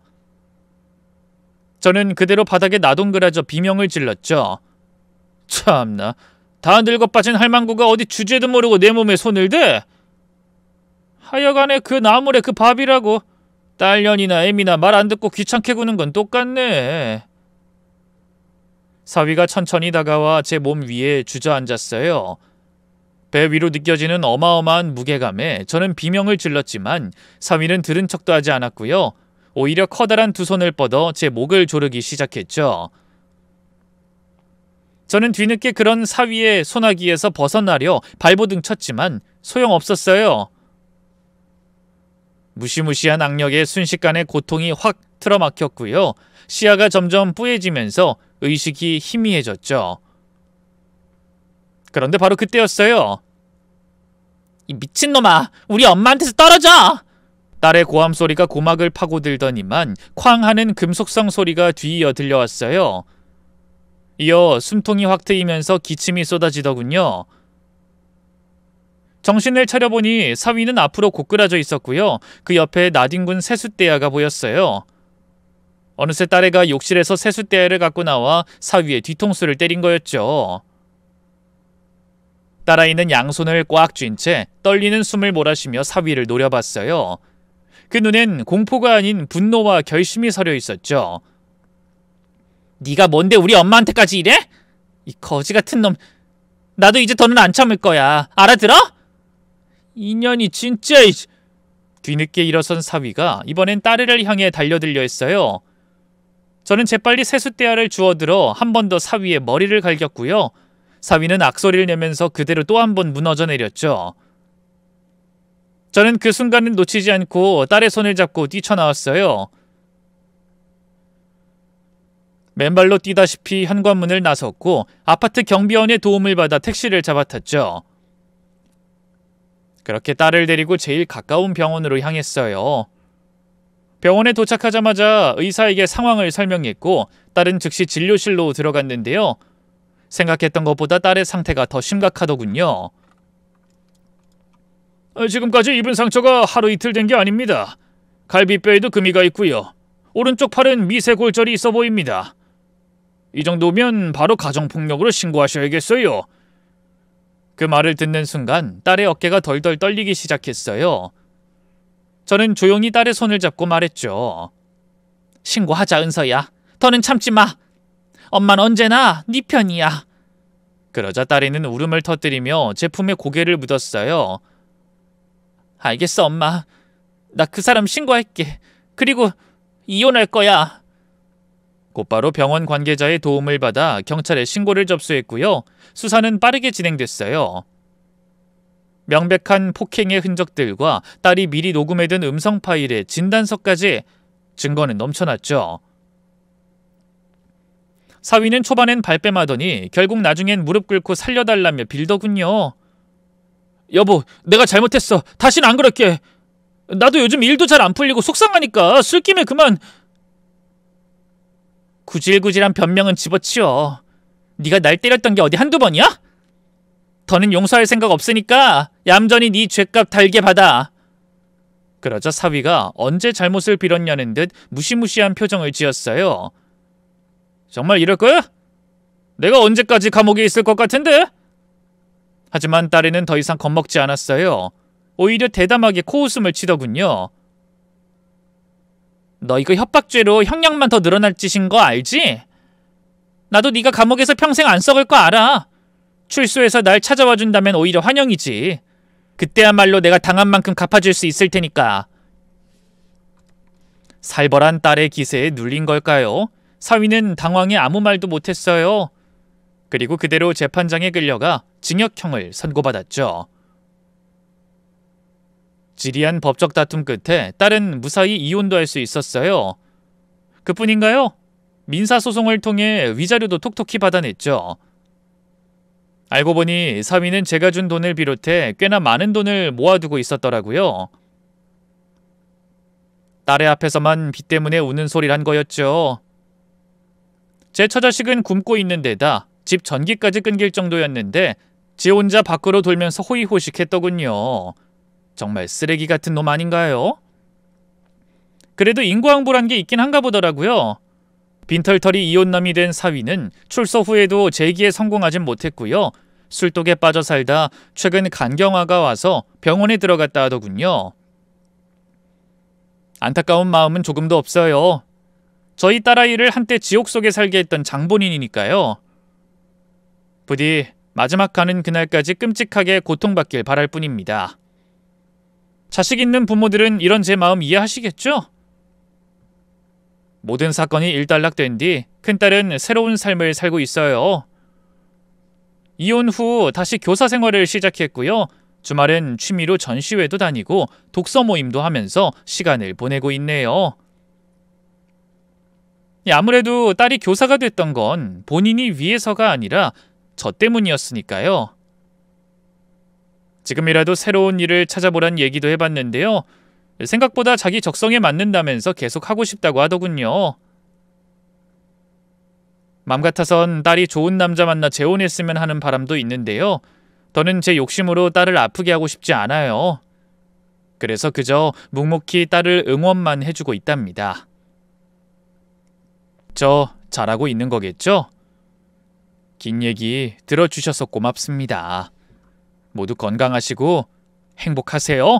Speaker 1: 저는 그대로 바닥에 나동그라져 비명을 질렀죠. 참나, 다 늙어 빠진 할망구가 어디 주제도 모르고 내 몸에 손을 대? 하여간에 그 나물에 그 밥이라고. 딸년이나 애미나 말 안 듣고 귀찮게 구는 건 똑같네. 사위가 천천히 다가와 제 몸 위에 주저앉았어요. 배 위로 느껴지는 어마어마한 무게감에 저는 비명을 질렀지만 사위는 들은 척도 하지 않았고요. 오히려 커다란 두 손을 뻗어 제 목을 조르기 시작했죠. 저는 뒤늦게 그런 사위의 손아귀에서 벗어나려 발버둥 쳤지만 소용없었어요. 무시무시한 악력에 순식간에 고통이 확 틀어막혔고요. 시야가 점점 뿌얘지면서 의식이 희미해졌죠. 그런데 바로 그때였어요. 이 미친놈아, 우리 엄마한테서 떨어져! 딸의 고함 소리가 고막을 파고들더니만 쾅 하는 금속성 소리가 뒤이어 들려왔어요. 이어 숨통이 확 트이면서 기침이 쏟아지더군요. 정신을 차려보니 사위는 앞으로 고꾸라져 있었고요. 그 옆에 나뒹군 세숫대야가 보였어요. 어느새 딸애가 욕실에서 세숫대야를 갖고 나와 사위의 뒤통수를 때린 거였죠. 딸아이는 양손을 꽉 쥔 채 떨리는 숨을 몰아쉬며 사위를 노려봤어요. 그 눈엔 공포가 아닌 분노와 결심이 서려 있었죠. 네가 뭔데 우리 엄마한테까지 이래? 이 거지 같은 놈. 나도 이제 더는 안 참을 거야. 알아들어? 인연이 진짜. 뒤늦게 일어선 사위가 이번엔 딸애를 향해 달려들려 했어요. 저는 재빨리 세숫대야를 주워들어 한 번 더 사위의 머리를 갈겼고요. 사위는 악소리를 내면서 그대로 또 한 번 무너져 내렸죠. 저는 그 순간을 놓치지 않고 딸의 손을 잡고 뛰쳐나왔어요. 맨발로 뛰다시피 현관문을 나섰고 아파트 경비원의 도움을 받아 택시를 잡아탔죠. 그렇게 딸을 데리고 제일 가까운 병원으로 향했어요. 병원에 도착하자마자 의사에게 상황을 설명했고 딸은 즉시 진료실로 들어갔는데요. 생각했던 것보다 딸의 상태가 더 심각하더군요. 지금까지 입은 상처가 하루 이틀 된 게 아닙니다. 갈비뼈에도 금이가 있고요. 오른쪽 팔은 미세 골절이 있어 보입니다. 이 정도면 바로 가정폭력으로 신고하셔야겠어요. 그 말을 듣는 순간 딸의 어깨가 덜덜 떨리기 시작했어요. 저는 조용히 딸의 손을 잡고 말했죠. 신고하자, 은서야. 더는 참지 마. 엄마는 언제나 네 편이야. 그러자 딸애는 울음을 터뜨리며 제 품에 고개를 묻었어요. 알겠어, 엄마. 나 그 사람 신고할게. 그리고 이혼할 거야. 곧바로 병원 관계자의 도움을 받아 경찰에 신고를 접수했고요. 수사는 빠르게 진행됐어요. 명백한 폭행의 흔적들과 딸이 미리 녹음해둔 음성 파일의 진단서까지 증거는 넘쳐났죠. 사위는 초반엔 발뺌하더니 결국 나중엔 무릎 꿇고 살려달라며 빌더군요. 여보, 내가 잘못했어. 다신 안 그럴게. 나도 요즘 일도 잘 안 풀리고 속상하니까 술김에 그만. 구질구질한 변명은 집어치워. 네가 날 때렸던 게 어디 한두 번이야? 더는 용서할 생각 없으니까 얌전히 네 죗값 달게 받아. 그러자 사위가 언제 잘못을 빌었냐는 듯 무시무시한 표정을 지었어요. 정말 이럴 거야? 내가 언제까지 감옥에 있을 것 같은데? 하지만 딸애는 더 이상 겁먹지 않았어요. 오히려 대담하게 코웃음을 치더군요. 너 이거 협박죄로 형량만 더 늘어날 짓인 거 알지? 나도 네가 감옥에서 평생 안 썩을 거 알아. 출소해서 날 찾아와 준다면 오히려 환영이지. 그때야말로 내가 당한 만큼 갚아줄 수 있을 테니까. 살벌한 딸의 기세에 눌린 걸까요? 사위는 당황해 아무 말도 못했어요. 그리고 그대로 재판장에 끌려가 징역형을 선고받았죠. 지리한 법적 다툼 끝에 딸은 무사히 이혼도 할 수 있었어요. 그뿐인가요? 민사소송을 통해 위자료도 톡톡히 받아냈죠. 알고 보니 사위는 제가 준 돈을 비롯해 꽤나 많은 돈을 모아두고 있었더라고요. 딸의 앞에서만 빚 때문에 우는 소리란 거였죠. 제 처자식은 굶고 있는 데다 집 전기까지 끊길 정도였는데 지 혼자 밖으로 돌면서 호의호식했더군요. 정말 쓰레기 같은 놈 아닌가요? 그래도 인과응보란 게 있긴 한가 보더라고요. 빈털터리 이혼남이 된 사위는 출소 후에도 재기에 성공하진 못했고요. 술독에 빠져 살다 최근 간경화가 와서 병원에 들어갔다 하더군요. 안타까운 마음은 조금도 없어요. 저희 딸아이를 한때 지옥 속에 살게 했던 장본인이니까요. 부디 마지막 가는 그날까지 끔찍하게 고통받길 바랄 뿐입니다. 자식 있는 부모들은 이런 제 마음 이해하시겠죠? 모든 사건이 일단락된 뒤 큰딸은 새로운 삶을 살고 있어요. 이혼 후 다시 교사 생활을 시작했고요. 주말엔 취미로 전시회도 다니고 독서 모임도 하면서 시간을 보내고 있네요. 아무래도 딸이 교사가 됐던 건 본인이 위해서가 아니라 저 때문이었으니까요. 지금이라도 새로운 일을 찾아보란 얘기도 해봤는데요. 생각보다 자기 적성에 맞는다면서 계속 하고 싶다고 하더군요. 맘 같아선 딸이 좋은 남자 만나 재혼했으면 하는 바람도 있는데요. 더는 제 욕심으로 딸을 아프게 하고 싶지 않아요. 그래서 그저 묵묵히 딸을 응원만 해주고 있답니다. 저 잘하고 있는 거겠죠? 긴 얘기 들어주셔서 고맙습니다. 모두 건강하시고 행복하세요.